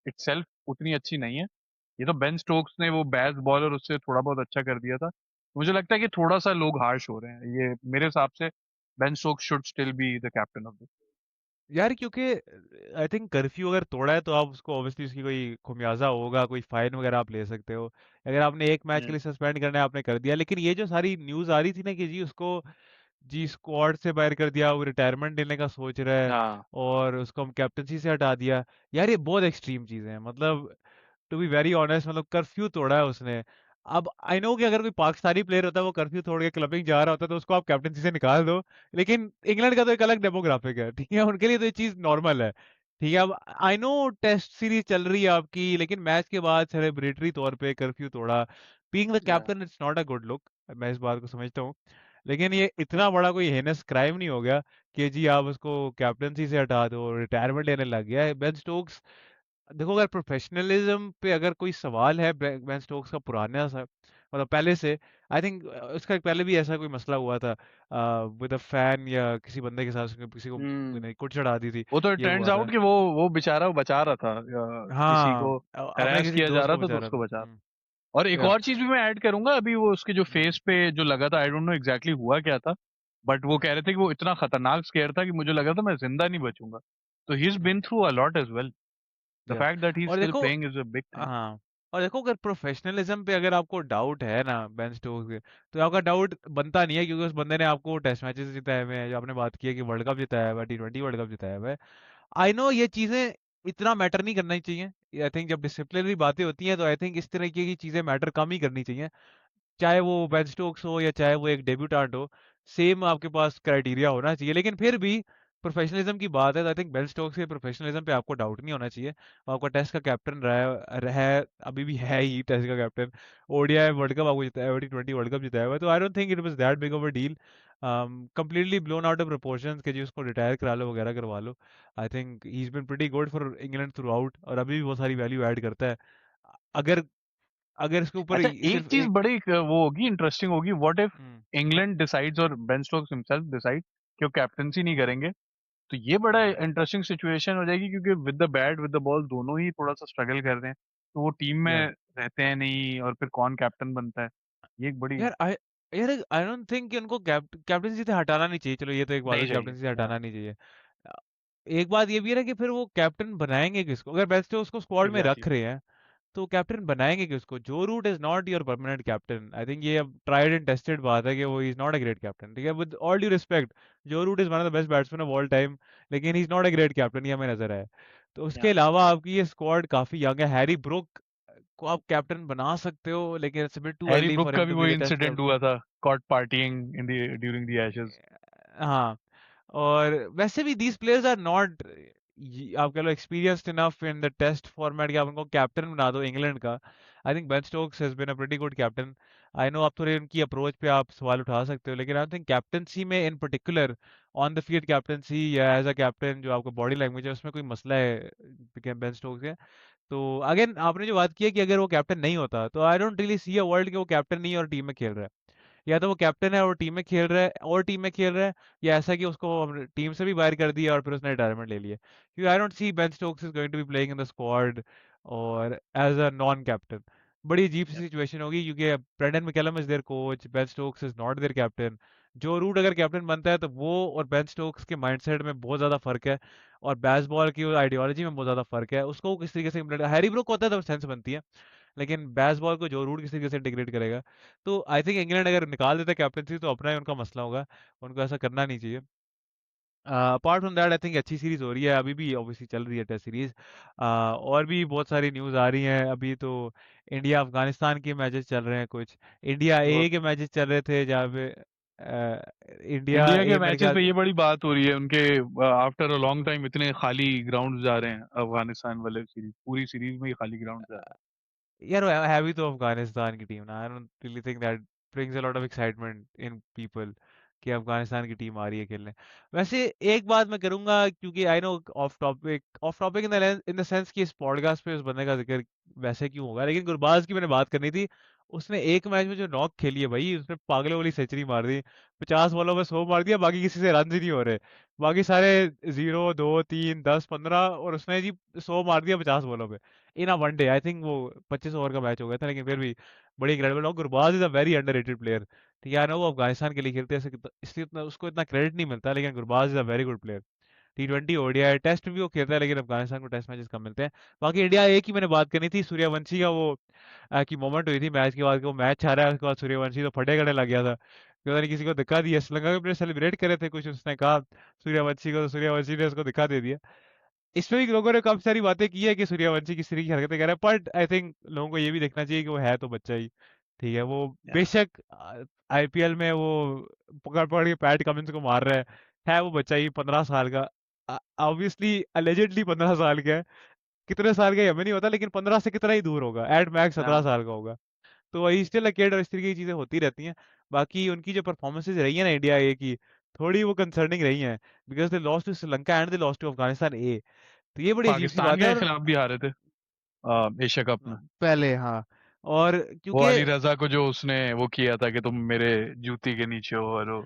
इटसेल्फ उतनी अच्छी नहीं है। ये तो बेन स्टोक्स ने वो बैस बॉलर उससे थोड़ा बहुत अच्छा कर दिया था। मुझे लगता है कि थोड़ा सा लोग हार्श हो रहे हैं, ये मेरे हिसाब से Ben Stokes should still be the captain of this. यार, क्योंकि आई थिंक कर्फ्यू अगर तोड़ा है तो आप उसको ऑब्वियसली उसकी कोई खुमियाजा होगा, कोई फाइन वगैरह आप ले सकते हो। अगर आपने एक मैच के लिए सस्पेंड करना है, आपने कर दिया, लेकिन ये जो सारी न्यूज आ रही थी ना कि जी उसको, जी स्क्वाड से बाहर कर दिया, वो रिटायरमेंट लेने का सोच रहा है, हाँ। और उसको हम कैप्टनसी से हटा दिया, यार ये बहुत एक्सट्रीम चीजें हैं, मतलब टू बी वेरी ऑनेस्ट, मतलब कर्फ्यू तोड़ा है उसने। अब आई नो कि अगर कोई पाकिस्तानी प्लेयर होता है, वो कर्फ्यू तोड़ के क्लबिंग जा रहा होता है, तो उसको आप कैप्टनसी से निकाल दो, लेकिन इंग्लैंड का तो एक अलग डेमोग्राफिक है, ठीक है, उनके लिए तो ये चीज नॉर्मल है, ठीक है। अब आई नो टेस्ट सीरीज चल रही है आपकी, लेकिन मैच के बाद सेलिब्रेटरी तौर पे कर्फ्यू तोड़ा, being the Yeah. Captain it's not a good look, मैं इस बात को समझता हूँ। लेकिन ये इतना बड़ा कोई हेनस क्राइम नहीं हो गया कि जी आप उसको कैप्टनसी से हटा दो, रिटायरमेंट लेने लग गया है बेन स्टोक्स। देखो, अगर प्रोफेशनलिज्म पे अगर कोई सवाल है बेन स्टोक्स का पुराना सा, मतलब पहले से, आई थिंक उसका पहले भी ऐसा कोई मसला हुआ था विद अ फैन, या किसी बंदे के साथ उसने किसी को हम्म। कुछ चढ़ा दी थी, वो तो ये टर्न्स हुआ था। आउट कि वो बेचारा वो बचा रहा था, किसी हाँ, को अपने हरास किसी किया जा दोस्त रहा को था तो बचा रहा उसको था। बचा। और एक या और चीज भी मैं ऐड करूंगा, अभी वो उसके जो फेस पे जो लगा था, आई डोंट नो एग्जैक्टली हुआ क्या था, बट वो कह रहे थे कि वो इतना खतरनाक स्केयर था कि मुझे लगा था मैं जिंदा नहीं बचूंगा। तो he is been through a lot as well. The या फैक्ट दैट ही इज और स्टिल देखो, playing is a big thing. हाँ, और देखो अगर प्रोफेशनलिज्म पे अगर आपको डाउट है ना बेन स्टोक्स के, तो आपका डाउट बनता नहीं है, क्योंकि उस बंदे ने आपको टेस्ट मैचेस जिताए हुए हैं, जो आपने बात की है कि वर्ल्ड कप जिताया हुआ है, टी20 वर्ल्ड कप जिताया हुआ है। आई नो ये चीजें इतना मैटर नहीं करनी चाहिए, आई थिंक जब डिसिप्लिनरी बातें होती हैं तो आई थिंक इस तरीके की चीजें मैटर कम ही करनी चाहिए, चाहे वो बेन स्टोक्स हो या चाहे वो एक डेब्यूटांट हो, सेम आपके पास क्राइटेरिया होना चाहिए, लेकिन फिर भी प्रोफेशनलिज्म की बात है तो आई थिंक बेन स्टोक्स के प्रोफेशनलिज्म पे आपको डाउट नहीं होना चाहिए। वो आपका टेस्ट का कैप्टन रहा है, अभी भी है ही टेस्ट का कैप्टन। ओडीआई वर्ल्ड कप आपको जिताया हुआ, T20 वर्ल्ड कप जिताया हुआ है, तो I don't think it was that big of a deal. Completely blown out of proportions के जी उसको रिटायर करा लो वगैरह करवा लो। I think he is been pretty good for England throughout, और अभी भी बहुत सारी वैल्यू ऐड करता है। अगर अगर इसके ऊपर अच्छा, एक सिर्फ चीज एक बड़ी वो होगी, इंटरेस्टिंग होगी, what if hmm, England decides और बेन स्टोक्स हिमसेल्फ डिसाइड कि वो कैप्टनसी नहीं करेंगे, तो ये बड़ा हम्म, इंटरेस्टिंग सिचुएशन हो जाएगी, क्योंकि with the bat with the ball दोनों ही थोड़ा सा स्ट्रगल कर रहे हैं, तो वो टीम में या रहते हैं नहीं, और फिर कौन कैप्टन बनता है, ये एक बड़ी यार आई डोंट थिंक कि उनको कैप्टनसी से हटाना नहीं चाहिए। चलो ये तो एक बात नहीं है, चाहिए। कैप्टनसी से या हटाना नहीं चाहिए। अ, एक बात ये भी है ना कि फिर वो कैप्टन बनाएंगे किसको? अगर बेस्ट उसको स्क्वाड में एग्जैक्टली। रख रहे हैं तो कैप्टन बनाएंगे किसको? Joe Root is not your permanent captain. I think ये अब ट्राइड एंड टेस्टेड बात है कि वो is not a great captain, ठीक है, with all due respect. Joe Root is one of the best batsman of all time, लेकिन he is not a great captain, ये हमें नजर आया। तो उसके या अलावा आपकी ये स्क्वाड काफी यंग है। हैरी ब्रुक को आप कैप्टन बना सकते हो, लेकिन it's a bit too Harry early Brook for का हिम भी टू बी वही द टेस्ट इंसिडेंट कैप्टन। हुआ था, caught parting in the during the Ashes. हाँ, और वैसे भी दीज प्लेयर्स आर नॉट, आप कह लो, experienced enough in the test format कि आप उनको कैप्टन बना दो इंग्लैंड का। I think Ben Stokes has been a pretty good captain. I know आप थोड़े उनकी अप्रोच पे आप सवाल उठा सकते हो, लेकिन आई थिंक कैप्टनसी में इन particular, on the field captaincy या एज अ कैप्टन, जो आपका बॉडी लैंग्वेज है उसमें कोई मसला है बेन स्टोक्स के। तो अगेन आपने जो बात की है कि अगर वो कैप्टन नहीं होता तो I don't really C a world कि वो कैप्टन नहीं है और टीम में खेल रहा है। या तो वो कैप्टन है और टीम में खेल रहा है और टीम में खेल रहा है, या ऐसा कि उसको टीम से भी बाहर कर दिया और फिर उसने रिटायरमेंट ले लिया। क्योंकि I don't see Ben Stokes is going to be playing in the squad और एज अ नॉन कैप्टन। बड़ी अजीब सी सिचुएशन होगी, क्योंकि Brendon McCullum is their coach, Ben Stokes is not their captain. Joe Root अगर captain बनता है तो वो और बेन स्टोक्स के माइंडसेट में बहुत ज्यादा फर्क है, और बेसबॉल की आइडियोलॉजी में बहुत ज्यादा फर्क है। उसको वो किस तरीके से implement- हैरी ब्रूक होता है तो सेंस बनती है, लेकिन बेसबॉल को जो रूट किस तरीके से इंटीग्रेट करेगा। तो आई थिंक इंग्लैंड अगर निकाल देता कैप्टनसी तो अपना ही उनका मसला होगा, उनको ऐसा करना नहीं चाहिए। Apart from that I think अच्छी सीरीज हो रही है, अभी भी ऑब्वियसली चल रही है टेस्ट सीरीज। और भी बहुत सारी न्यूज़ आ रही हैं अभी तो। इंडिया अफगानिस्तान के मैचेस चल रहे हैं कुछ। इंडिया वो ए के मैचेस चल रहे थे जहाँ पे इंडिया इंडिया के ए मेरे मैचेस पे ख्याल। ये बड़ी बात हो रही है, उनके आफ्टर अ लॉन्ग टाइम इतने खाली ग्राउंड जा रहे हैं, अफगानिस्तान वाले सीरीज, पूरी सीरीज में ही खाली ग्राउंड जा रहे यार है भी तो अफगानिस्तान की टीम ना। आई don't really think that brings a lot of excitement in people कि अफगानिस्तान की टीम आ रही है खेलने। वैसे एक बात मैं करूंगा, क्योंकि आई know of topic in the sense कि इस पॉडकास्ट पे उस बंदे का जिक्र वैसे क्यों होगा, लेकिन गुरबाज की मैंने बात करनी थी। उसने एक मैच में जो नॉक खेली है भाई, उसने पागलों वाली सेंचुरी मार दी। 50 बॉलों में 100 मार दिया, बाकी किसी से रन ही नहीं हो रहे। बाकी सारे 0, 2, 3, 10, 15, और उसने जी 100 मार दिया 50 बॉलों पे in a one day. I think वो 25 ओवर का मैच हो गया था, लेकिन फिर भी बड़ी इनक्रेडिबल। और Gurbaz is a very underrated player. ठीक है, I know वो अफगानिस्तान के लिए खेलते हैं, इसलिए इतना उसको इतना क्रेडिट नहीं मिलता, लेकिन Gurbaz is a very good player. T20 ODI test भी वो खेलता है, लेकिन अफगानिस्तान को टेस्ट मैचेस कम मिलते हैं। बाकी इंडिया एक ही मैंने बात करनी थी, सूर्यवंशी का वो की मोमेंट हुई थी मैच के बाद कि वो मैच हारा है, उसके बाद सूर्यवंशी तो फटे गड़े लग गया था कि पता नहीं किसी को धक्का दिया। श्रीलंका के प्लेयर सेलिब्रेट कर रहे थे कुछ, उसने कहा सूर्यवंशी को, तो सूर्यवंशी ने उसको धक्का दे दिया। इसमें भी लोगों ने काफी सारी बातें की है कि सूर्यवंशी किस तरीके की हरकतें कर रहा है, बट आई थिंक लोगों को ये भी देखना चाहिए कि वो है तो बच्चा ही। ठीक है, वो हैं। बेशक आईपीएल में वो पकड़ पकड़ के पैट कमिंस को मार रहा है वो बच्चा ही 15 साल का। ऑब्वियसली अलेजेडली 15 साल का है। कितने साल का है हमें नहीं पता, लेकिन 15 से कितना ही दूर होगा, एट मैक्स या 17 साल का होगा। तो वही स्टिल अ किड, और इस तरीके की चीजें होती रहती हैं। बाकी उनकी जो परफॉर्मेंसेज रही है ना इंडिया ए की, थोड़ी वो कंसर्निंग रही हैं, because they lost to Sri Lanka and they lost to Afghanistan A. तो ये बड़ी अजीब सी पाकिस्तान बात है। के और खिलाफ भी हारे थे एशिया कप में। पहले हाँ, और वो क्योंकि अली रजा को जो उसने वो किया था कि तुम मेरे जूती के नीचे हो, और वो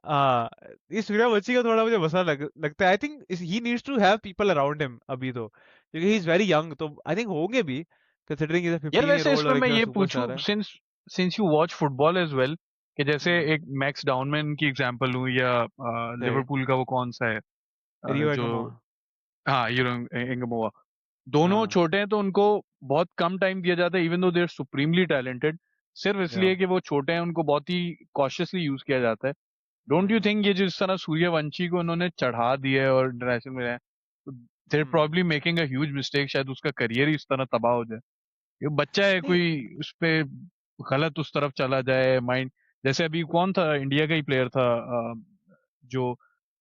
आ, ये सूर्यवंशी का थोड़ा मुझे मसला लगता है। I think he needs to have people around him अभी तो, क्योंकि ही इज वेरी यंग, तो आई थिंक होंगे भी, कंसिडरिंग इज अ यार 15 ईयर वैसे ओल्ड इसमें और मैं इतना ये पूछूं, सुपरस्टार है। Since since you watch football as well, कि जैसे हम्म, एक मैक्स डाउनमैन की एग्जांपल लूं, या सही। लिवरपूल का वो कौन सा है, रियो जो, एंगमो। हाँ, यूरो इंगमोआ, दोनों हाँ, छोटे हैं तो उनको बहुत कम टाइम दिया जाता है, even though they are supremely talented, सिर्फ या इसलिए कि वो छोटे हैं उनको बहुत ही कॉशियसली यूज किया जाता है। डोंट यू हम्म, थिंक ये जिस तरह सूर्यवंशी को उन्होंने चढ़ा दिया है और इंटरनेशनल में है, there hmm. Probably making a huge mistake, शायद उसका करियर ही इस तरह तबाह हो जाए। ये बच्चा है नहीं, कोई, उस पे गलत उस तरफ चला जाए माइंड। जैसे अभी कौन था, इंडिया का ही प्लेयर था, जो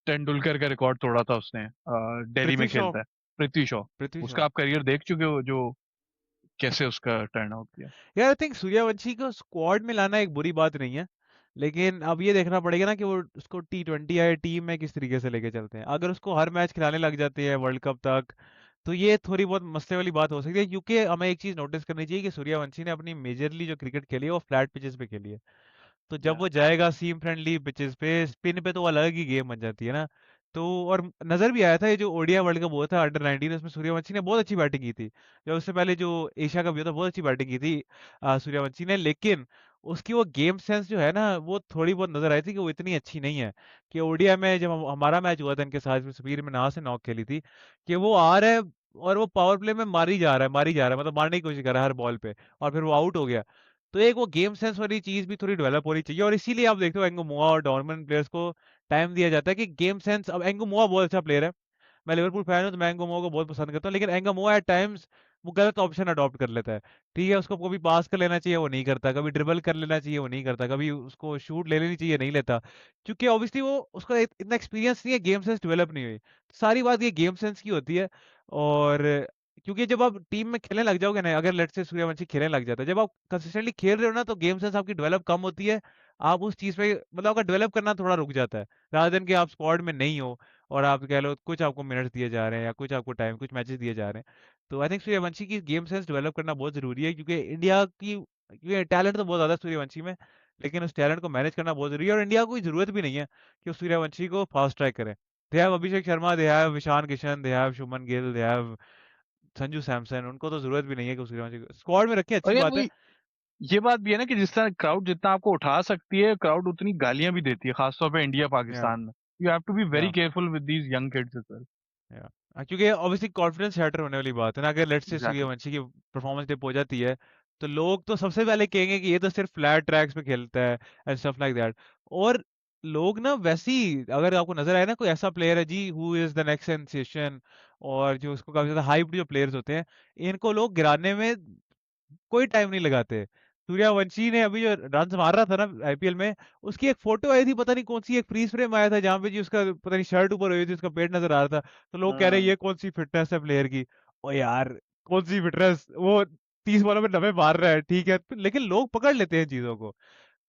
तेंदुलकर का रिकॉर्ड तोड़ा था उसने, दिल्ली में पृथ्वी शॉ। खेलता है। पृथ्वी शॉ। पृथ्वी शॉ। उसका आप करियर देख चुके हो, जो कैसे उसका टर्न आउट किया। यार आई थिंक सूर्यवंशी को स्क्वाड में लाना एक बुरी बात नहीं है, लेकिन अब ये देखना पड़ेगा ना कि वो उसको T20 या टीम में किस तरीके से लेके चलते हैं। अगर उसको हर मैच खिलाने लग जाते हैं वर्ल्ड कप तक, तो ये थोड़ी बहुत मसले वाली बात हो सकती है, क्योंकि हमें एक चीज नोटिस करनी चाहिए कि सूर्यवंशी ने अपनी मेजरली जो क्रिकेट खेली है वो फ्लैट पिचेस पे खेली है। तो जब या वो जाएगा सीम फ्रेंडली पिचेस पे, स्पिन पे, तो वो अलग ही गेम बन जाती है ना। तो और नजर भी आया था, ये जो ओडीआई वर्ल्ड कप हुआ था अंडर 19, उसमें सूर्यवंशी ने बहुत अच्छी बैटिंग की थी। जब उससे पहले जो एशिया कप हुआ था बहुत अच्छी बैटिंग की थी सूर्यवंशी ने, लेकिन उसकी वो गेम सेंस जो है ना वो थोड़ी बहुत नजर आई थी कि वो इतनी अच्छी नहीं है। कि ओडीआई में जब हमारा मैच हुआ था इनके साथ में, सुपीर में नहा से नॉक खेली थी, कि वो आ रहा है और वो पावर प्ले में मारी जा रहा है, मारी जा रहा है, मतलब मारने की कोशिश कर रहा है हर बॉल पे, और फिर वो आउट हो गया। तो एक वो गेम सेंस वाली चीज भी थोड़ी डेवलप होनी चाहिए, और इसीलिए आप देखते हो एंगो मोआ और डॉर्मन प्लेयर्स को टाइम दिया जाता है कि गेम सेंस। अब एंगो मोआ बहुत अच्छा प्लेयर है, मैं लिवरपूल फैन हूं तो मैं एंगोमो को बहुत पसंद करता हूँ, लेकिन एंगोमो एट टाइम्स वो गलत ऑप्शन अडॉप्ट कर लेता है। ठीक है, उसको कभी पास कर लेना चाहिए वो नहीं करता, कभी ड्रिबल कर लेना चाहिए वो नहीं करता, कभी उसको शूट ले लेनी चाहिए नहीं लेता, क्योंकि ऑब्वियसली वो उसका इतना एक्सपीरियंस नहीं है, गेम सेंस डेवलप नहीं हुई। सारी बात ये गेम सेंस की होती है। और क्योंकि जब आप टीम में खेलने लग जाओगे ना, अगर लेट्स से सूर्यवंशी खेलने लग जाता है, जब आप कंसिस्टेंटली खेल रहे हो ना, तो गेम सेंस आपकी डेवलप कम होती है। आप उस चीज पे मतलब आपका डेवलप करना थोड़ा रुक जाता है, रादर देन कि आप स्क्वाड में नहीं हो और आप कह लो कुछ आपको मिनट्स दिए जा रहे हैं या कुछ आपको टाइम, कुछ मैचेस दिए जा रहे हैं। तो आई थिंक सूर्यवंशी की गेम सेंस डेवलप करना बहुत जरूरी है, क्योंकि टैलेंट तो बहुत ज्यादा है सूर्यवंशी में, लेकिन उस टैलेंट को मैनेज करना बहुत जरूरी है, और इंडिया को कोई जरूरत भी नहीं है कि वो सूर्यवंशी को फास्ट ट्रैक करें। They have Abhishek Sharma, they have Ishan Kishan, they have Shubman Gill, they have Sanju Samson, उनको तो जरूरत भी नहीं है कि वो सूर्यवंशी को स्क्वाड में रखें, और अच्छी यार बात है। वही, ये बात भी है ना कि जिस तरह क्राउड जितना आपको उठा सकती है, क्राउड उतनी गालियां भी देती है, खासतौर पे इंडिया या पाकिस्तान में। You have to be very या careful with these young kids as well. या क्योंकि ऑब्वियसली कॉन्फिडेंस शैटर होने वाली बात है ना, अगर लेट्स से एग्जैक्टली। सूर्यवंशी की परफॉर्मेंस डिप हो जाती है, तो लोग तो सबसे पहले कहेंगे कि ये तो सिर्फ फ्लैट ट्रैक्स पे खेलता है एंड स्टफ लाइक दैट। और लोग ना वैसी, अगर आपको नजर आए ना कोई ऐसा प्लेयर है जी who is the next sensation, और जो उसको काफी ज्यादा हाइप्ड जो प्लेयर्स होते हैं, इनको लोग गिराने में कोई टाइम नहीं लगाते। सूर्यवंशी ने अभी जो रन मार रहा था ना आईपीएल में, उसकी एक फोटो आई थी, पता नहीं कौन सी, एक फ्रीज फ्रेम आया था जहाँ पे जी उसका पता नहीं शर्ट ऊपर हुई थी, उसका पेट नजर आ रहा था, तो लोग कह रहे हैं हम्म। ये कौन सी फिटनेस है प्लेयर की। ओ यार, कौन सी फिटनेस, वो 30 बॉलों में 90 मार रहा है, ठीक है, लेकिन लोग पकड़ लेते हैं चीजों को।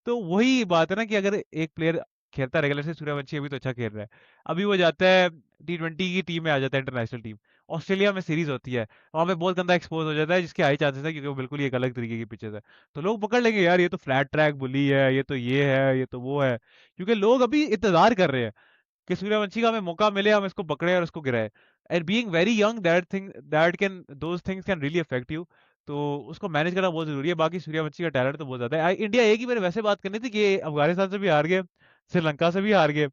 तो वही बात है ना कि अगर एक प्लेयर खेलता है रेगुलर से, सूर्यवंशी अभी तो अच्छा खेल रहा है, अभी वो जाता है T20 की टीम में आ जाता है, इंटरनेशनल टीम, ऑस्ट्रेलिया में सीरीज होती है, वहां पे बहुत गंदा एक्सपोज हो जाता है, जिसके हाई चांसेस है क्योंकि वो बिल्कुल ही एक अलग तरीके की पिचेस है। तो लोग पकड़ लेंगे यार ये तो फ्लैट ट्रैक बुली है, ये तो ये है, ये तो वो है, क्योंकि लोग अभी इंतजार कर रहे हैं कि सूर्यवंशी का हमें मौका मिले, हम इसको पकड़े और इसको गिराए। And being very young, that can those things can really affect you. तो उसको मैनेज करना बहुत जरूरी है। बाकी सूर्यवंशी का टैलेंट तो बहुत ज्यादा है। इंडिया एक ही मेरे वैसे बात करनी थी कि ये अफगानिस्तान से भी हार गए, श्रीलंका से भी हार गए,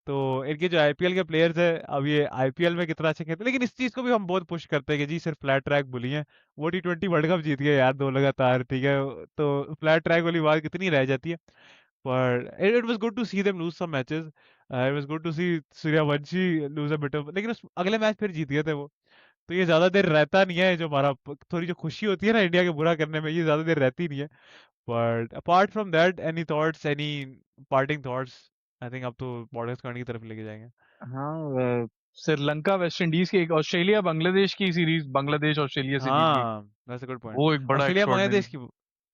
तो इनके जो आईपीएल के प्लेयर्स है, अब ये आईपीएल में कितना अच्छा खेलते हैं, लेकिन इस चीज को भी हम बहुत पुश करते हैं कि जी सिर्फ फ्लैट ट्रैक बुली है। वो T20 वर्ल्ड कप जीत गए यार 2 लगातार, ठीक है, तो फ्लैट ट्रैक वाली बात कितनी रह जाती है। But it was good to see them lose some matches. It was good to see Suryavanshi lose a bit of, लेकिन उस अगले मैच फिर जीत गए थे वो। तो ये ज्यादा देर रहता नहीं है, जो हमारा थोड़ी जो खुशी होती है ना इंडिया के बुरा करने में, ये ज्यादा देर रहती नहीं है। But apart from that, any thoughts, any parting thoughts? I think अब तो पॉडकास्ट करने की तरफ लेके जाएंगे। हाँ, श्रीलंका वेस्ट इंडीज की, एक ऑस्ट्रेलिया बांग्लादेश की सीरीज, बांग्लादेश ऑस्ट्रेलिया से जीत गई। हाँ, दैट्स अ गुड पॉइंट। वो एक बड़ा ऑस्ट्रेलिया एक्स्ट्रॉर्डिनरी। बांग्लादेश की,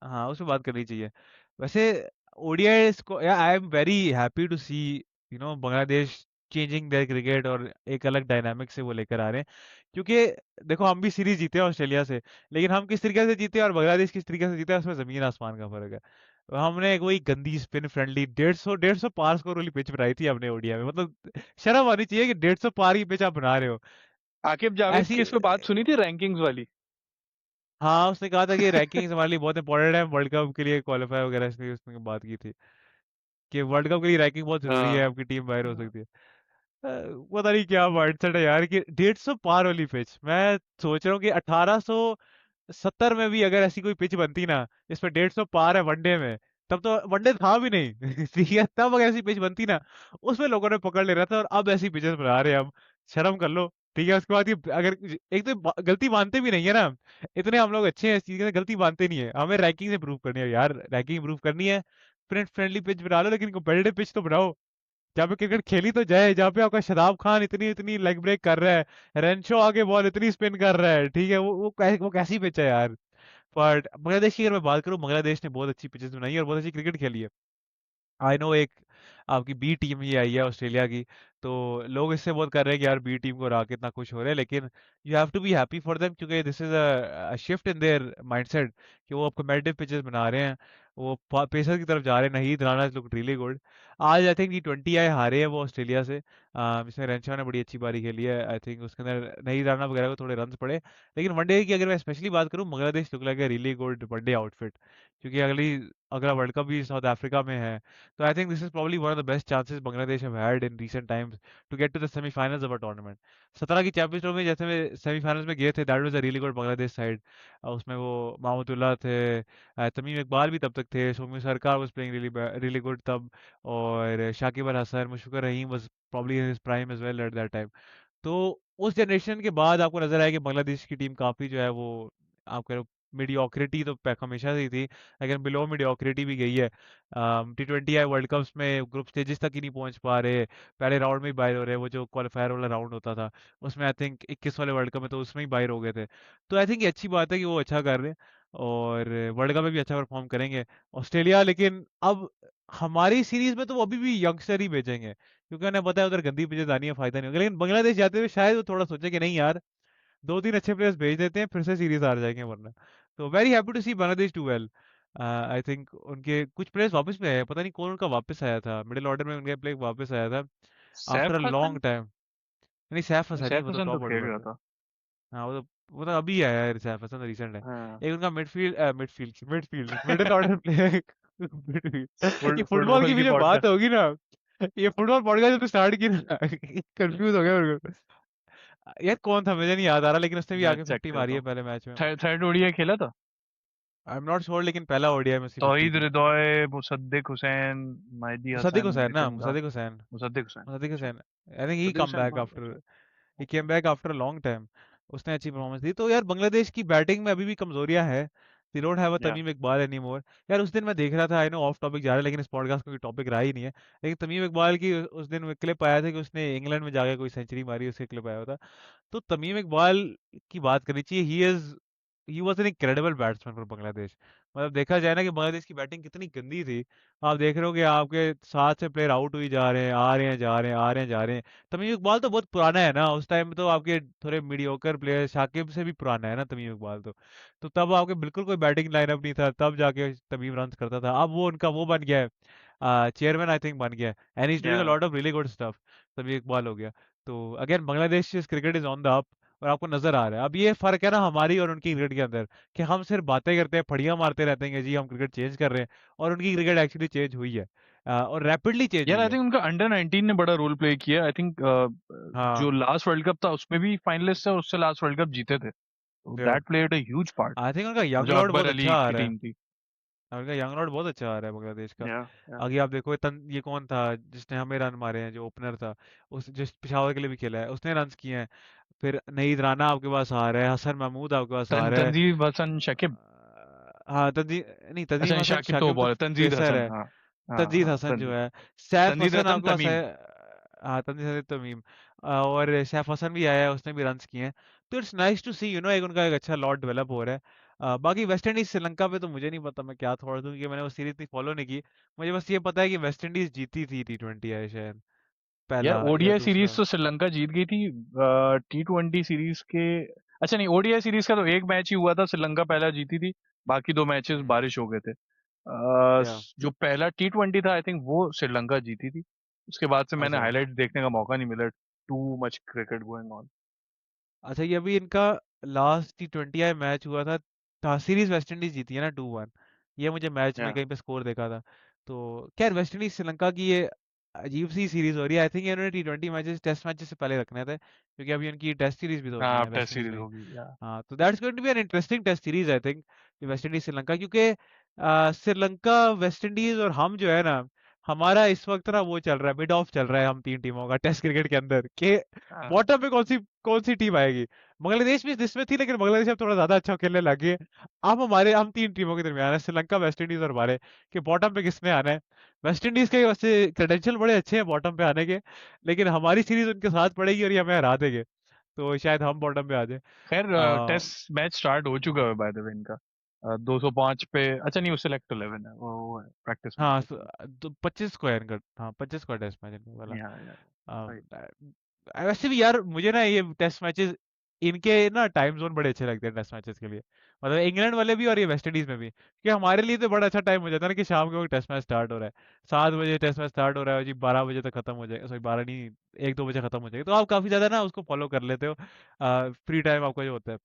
हाँ उस पर बात करनी चाहिए। वैसे ओडीआई को, I am very happy to see Bangladesh changing their cricket, और एक अलग डायनामिक से वो लेकर आ रहे हैं। क्योंकि देखो हम भी सीरीज जीते हैं ऑस्ट्रेलिया से, लेकिन हम किस तरीके से जीते और बांग्लादेश किस तरीके से जीते हैं, उसमें जमीन आसमान का फर्क है। हमने एक वही गंदी स्पिन फ्रेंडली 150 पार स्कोर वाली पिच बनाई थी अपने ओडीआई में, मतलब शर्म आनी चाहिए कि 150 पार की पिच आप बना रहे हो आकिब जावेद ऐसी। की इस पे बात सुनी थी, रैंकिंग्स वाली? हाँ, उसने कहा था कि रैंकिंग्स हमारे लिए बहुत इंपॉर्टेंट है, वर्ल्ड कप के लिए क्वालिफाई वगैरह, इसलिए उसने बात की थी कि वर्ल्ड कप के लिए रैंकिंग बहुत जरूरी है, हाँ। आपकी टीम बाहर हो सकती है। पता नहीं क्या माइंडसेट है यार कि 150 पार वाली पिच, मैं सोच रहा हूँ कि 1870 में भी अगर ऐसी कोई पिच बनती ना जिस पे 150 पार है वनडे में, तब तो वनडे था भी नहीं ठीक है, तब अगर ऐसी पिच बनती ना, उसमें लोगों ने पकड़ ले रहा था, और अब ऐसी पिचेस बना रहे हैं हम, शर्म कर लो। ठीक है, उसके बाद ये अगर एक तो गलती मानते भी नहीं है ना, इतने हम लोग अच्छे हैं इस चीज के, गलती मानते नहीं है, हमें रैंकिंग इंप्रूव करनी है यार, रैंकिंग इंप्रूव करनी है, फ्रेंडली पिच बना लो, लेकिन कम्पिटिटिव पिच तो बनाओ। जहाँ पे क्रिकेट खेली तो जाए, जहाँ पे आपका शादाब खान इतनी इतनी लेग ब्रेक कर रहा है, रेंशो आगे बॉल इतनी स्पिन कर रहा है, ठीक है, वो कैसी पिच है यार। बट बांग्लादेश की अगर मैं बात करूँ, बांग्लादेश ने बहुत अच्छी पिचेस बनाई है और बहुत अच्छी क्रिकेट खेली है। आई नो एक आपकी बी टीम ही आई है ऑस्ट्रेलिया की, तो लोग इससे बहुत कर रहे हैं कि यार बी टीम को हरा के इतना खुश हो रहे हैं, लेकिन you have to be happy for them, क्योंकि this is a shift in their mindset कि वो अब कम्पेटिटिव पिचेस बना रहे हैं, वो पेसर की तरफ जा रहे हैं। Nahid Rana look really good. आज आई थिंक T20 आए हारे हैं वो ऑस्ट्रेलिया से, इसमें रेंशा ने बड़ी अच्छी पारी खेली है, आई थिंक उसके अंदर नाहीद राणा वगैरह को थोड़े रन पड़े। लेकिन वनडे की अगर मैं स्पेशली बात करूँ, Bangladesh look like a really good one day outfit, क्योंकि अगला वर्ल्ड कप भी साउथ अफ्रीका में है। So I think this is probably one of the best chances Bangladesh have had in recent times to get to the semi-finals of a tournament. 17 की champions trophy में जैसे में semifinals में गए थे, that was a really good Bangladesh side. उसमें वो महमूदुल्लाह थे, तमीम इकबाल भी तब तक थे, सौम्य सरकार वाज प्लेइंग रियली गुड तब, और Shakib Al Hasan, Mushfiqur Rahim was probably in his prime as well at that time। तो उस जनरेशन के बाद आपको नजर आया कि बांग्लादेश की टीम काफी जो है वो, आप कह रहे हो मीडियोक्रिटी तो हमेशा से ही थी, लेकिन बिलो मीडियोक्रिटी भी गई है। T20 आई वर्ल्ड कप्स में ग्रुप स्टेजेस तक ही नहीं पहुंच पा रहे, पहले राउंड में ही बाहर हो रहे, वो जो क्वालिफायर वाला राउंड होता था उसमें आई थिंक 21 वाले वर्ल्ड कप में तो उसमें ही बाहर हो गए थे। तो आई थिंक ये अच्छी बात है कि वो अच्छा कर रहे हैं और वर्ल्ड कप में भी अच्छा परफॉर्म करेंगे ऑस्ट्रेलिया। लेकिन अब हमारी सीरीज में तो वो अभी भी यंगस्टर ही भेजेंगे, क्योंकि उन्हें पता है उधर गंदी पिचेस आनी है, फायदा नहीं होगा। लेकिन बांग्लादेश जाते हुए शायद वो थोड़ा सोचे कि नहीं यार, दो तीन अच्छे प्लेयर्स भेज देते हैं, फिर से सीरीज हार जाएंगे वरना। तो very happy to see Bangladesh do well. I think उनके कुछ प्लेयर्स वापस भी आए हैं, पता नहीं कौन उनका वापस आया था, मिडिल ऑर्डर में उनका प्लेयर वापस आया था after a Saif Hasan. Long time. नहीं, सैफ हसन नहीं, सैफ वो तो हसन तो टॉप ऑर्डर खेल पर रहा था। था। हाँ, वो तो अभी आया है, सैफ हसन तो रिसेंट है। हाँ। एक उनका मिडफील्ड मिडिल ऑर्डर प्लेयर ये फुटबॉल की फुटबॉल भी की जो बात पॉडकास्ट। होगी ना, ये फुटबॉल पॉडकास्ट जब स्टार्ट की ना कंफ्यूज हो गया मेरे को। यार कौन था मुझे नहीं याद आ रहा, लेकिन उसने भी मैं आके चेक 50 मारी करता है हूँ। पहले मैच में। थर्ड ओडीआई खेला था। आई एम नॉट श्योर, लेकिन पहला ओडीआई में उसकी 50 तौहीद थी। रिदॉय, मुसद्दिक हुसैन, मेहदी मुसद्दिक हसन, हुसैन ना, नितिन दास। मुसद्दिक हुसैन। मुसद्दिक हुसैन। मुसद्दिक अच्छा। Hussain, I think he Musaddiq come Hussain, back हाँ आफ्टर, अच्छा। He came back after a long time. उसने अच्छी परफॉर्मेंस दी। तो यार बांग्लादेश की बैटिंग में अभी भी कमजोरियां हैं, दे डोंट हैव अ या तमीम इकबाल एनी मोर। यार उस दिन मैं देख रहा था, आई नो ऑफ टॉपिक जा रहा है, लेकिन इस पॉडकास्ट में कोई टॉपिक रहा ही नहीं है, लेकिन तमीम इकबाल की उस दिन क्लिप आया था कि उसने इंग्लैंड में जाके कोई सेंचुरी मारी, उसके क्लिप आया था। तो तमीम इकबाल की बात करनी चाहिए, he was an incredible batsman for Bangladesh. मतलब देखा जाए ना कि बांग्लादेश की बैटिंग कितनी गंदी थी, आप देख रहे हो कि आपके सात से प्लेयर आउट हुई जा रहे हैं, आ रहे हैं जा रहे हैं, आ रहे हैं जा रहे हैं। तमीम इकबाल तो बहुत पुराना है ना, उस टाइम में तो आपके थोड़े मीडियोकर प्लेयर, शाकिब से भी पुराना है ना तमीम इकबाल तो तब आपके बिल्कुल कोई बैटिंग लाइनअप नहीं था, तब जाके तमीम रन करता था। अब वो उनका वो बन गया है, चेयरमैन आई थिंक बन गया है, and he is doing a या lot of really good stuff. Tamim Iqbal हो गया। तो again Bangladesh cricket is on the up, और आपको नजर आ रहा है अब ये फर्क है ना हमारी और उनकी क्रिकेट के अंदर, कि हम सिर्फ बातें करते हैं, फड़ियां मारते रहते हैं कि जी हम क्रिकेट चेंज कर रहे हैं, और उनकी क्रिकेट एक्चुअली चेंज हुई है, और रैपिडली चेंज यार हुई आई है। थिंक उनका अंडर 19 ने बड़ा रोल प्ले किया। आई थिंक हाँ, जो लास्ट वर्ल्ड कप था उसमें भी फाइनलिस्ट है, उससे लास्ट वर्ल्ड कप जीते थे, तो that played a huge part. I think उनका यंग जो लॉर्ड अकबर बहुत अली अच्छा आ की रहा है। टीम थी। उनका यंग लॉर्ड बहुत अच्छा आ रहा है बांग्लादेश का। या या आगे आप देखो ये कौन था जिसने हमें रन मारे हैं, जो ओपनर था, उस जिस पेशावर के लिए भी खेला है, उसने रन किए हैं। फिर नईद राना आपके पास आ रहा है, हसन महमूद आपके पास आ रहा है। तंजीब हसन शकीब। हाँ, तंजीम, नहीं अच्छा तंजीम नहीं, हसन शाकिब तो शाकिब तो बॉल है, तंजीद पेसर हसन, है। हाँ। हाँ तंजीद हाँ, हसन जो तंजीद। है, सैफ तंजीद हसन हसन आपके पास है। तमीम। हाँ, तंजीद हसन तमीम, और सैफ हसन भी आया है, उसने भी रन किए हैं। तो इट्स नाइस टू सी एक उनका एक अच्छा लॉट डेवलप हो रहा है। बाकी वेस्ट इंडीज श्रीलंका पे तो मुझे नहीं पता मैं क्या थोड़ा दूं, क्योंकि मैंने वो सीरीज इतनी फॉलो नहीं की। मुझे बस ये पता है कि वेस्ट इंडीज जीती थी T20 है शायद, यार पहला या ओडीआई सीरीज दूसरा। तो श्रीलंका जीत गई थी। T20 सीरीज के, अच्छा नहीं, ओडीआई सीरीज का तो एक मैच ही हुआ था, श्रीलंका पहला जीती थी। बाकी दो मैचेस हम्म, बारिश हो गए थे। या जो पहला T20 था आई थिंक वो श्रीलंका जीती थी। उसके बाद से मैंने अच्छा हाईलाइट देखने का मौका नहीं मिला। Too much cricket going on. अच्छा, ये अभी इनका लास्ट T20 आई मैच हुआ था सीरीज वेस्ट इंडीज जीती है ना 2-1। ये मुझे मैच में या कहीं पे स्कोर देखा था। तो खैर वेस्ट इंडीज श्रीलंका की ये अजीब सी सीरीज हो रही है, आई थिंक इन्होंने T20 मैचेस टेस्ट मैचेस से पहले रखने थे, क्योंकि अभी उनकी टेस्ट सीरीज भी तो होनी हाँ, है अब वेस्ट टेस्ट इंडीज सीरीज में ही। होगी या। हाँ, तो that's going to be an interesting test series I think, West Indies Sri Lanka, क्योंकि श्रीलंका वेस्ट इंडीज और हम जो है ना, हमारा इस वक्त ना वो चल रहा है, मिड ऑफ चल रहा है हम तीन टीमों का टेस्ट क्रिकेट के अंदर के हाँ, बॉटम पे कौन सी टीम आएगी। बांग्लादेश भी जिसमें थी, लेकिन बांग्लादेश अब थोड़ा ज्यादा अच्छा खेलने लगे। अब हम तीन टीमों के दरमियान है, श्रीलंका, वेस्ट इंडीज और हमारे, कि बॉटम पे किसने आना है। वेस्ट इंडीज के वैसे क्रेडेंशियल बड़े अच्छे हैं बॉटम पे आने के, लेकिन हमारी सीरीज उनके साथ पड़ेगी और ये हमें हरा देंगे, तो शायद हम बॉटम पे आ जाए। खैर टेस्ट मैच स्टार्ट हो चुका है बाय द वे इनका। 205 पे, अच्छा नहीं, वो सिलेक्ट 11 है, वो है प्रैक्टिस मैच हाँ, है तो। तो 25 को है इनका, हाँ 25 को टेस्ट मैच इनका वाला। या राइट। वैसे भी यार मुझे ना ये टेस्ट मैचेस, इनके ना टाइम जोन बड़े अच्छे लगते हैं टेस्ट मैचेस के लिए, मतलब इंग्लैंड वाले भी और ये वेस्ट इंडीज में भी, कि हमारे लिए तो बड़ा अच्छा टाइम हो जाता है ना कि शाम को टेस्ट मैच स्टार्ट हो रहा है, 7 बजे टेस्ट मैच स्टार्ट हो रहा है जी, 12 बजे तक खत्म हो जाएगा, सॉरी 12 नहीं, 1-2 बजे खत्म हो जाएगा, तो आप काफी ज्यादा ना उसको फॉलो कर लेते हो, फ्री टाइम आपका जो होता है।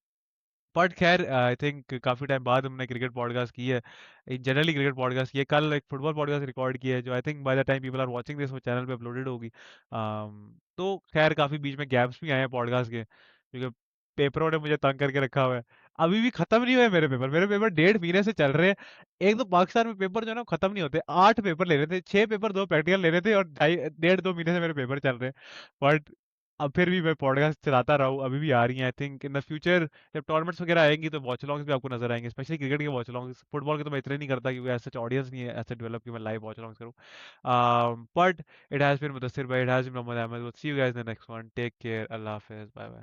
बट खैर आई थिंक काफी टाइम बाद हमने क्रिकेट पॉडकास्ट की है, जनरली क्रिकेट पॉडकास्ट की है, कल एक फुटबॉल पॉडकास्ट रिकॉर्ड किया है, जो I think by the time people are watching this वो चैनल पे अपलोडेड होगी। तो खैर काफी बीच में गैप्स भी आए हैं पॉडकास्ट के, क्योंकि पेपरों ने मुझे तंग करके रखा हुआ है। अभी भी खत्म नहीं हुए मेरे पेपर 1.5 महीने से चल रहे हैं। एक तो पाकिस्तान में पेपर जो है ना खत्म नहीं होते, 8 पेपर ले रहे थे, 6 पेपर 2 प्रैक्टिकल ले रहे थे, और 1.5 1.5 2 महीने से मेरे पेपर चल रहे हैं। बट अब फिर भी मैं पॉडकास्ट चलाता रहा हूँ, अभी भी आ रही हैं, I think in the future जब टूर्नामेंट्स वगैरह आएंगी तो वॉच लॉन्ग्स भी आपको नजर आएंगे, स्पेशली क्रिकेट के वॉच लॉन्ग्स। फुटबॉल के तो मैं इतने नहीं करता क्योंकि ऐसा ऑडियंस नहीं है ऐसे डेवलप कि मैं लाइव वॉच लॉन्ग्स करूँ। But it has been Mudassir भाई, it has been Mohammad Ahmed, see you guys in the next one, take care, अल्लाह हाफिज, बाय बाय।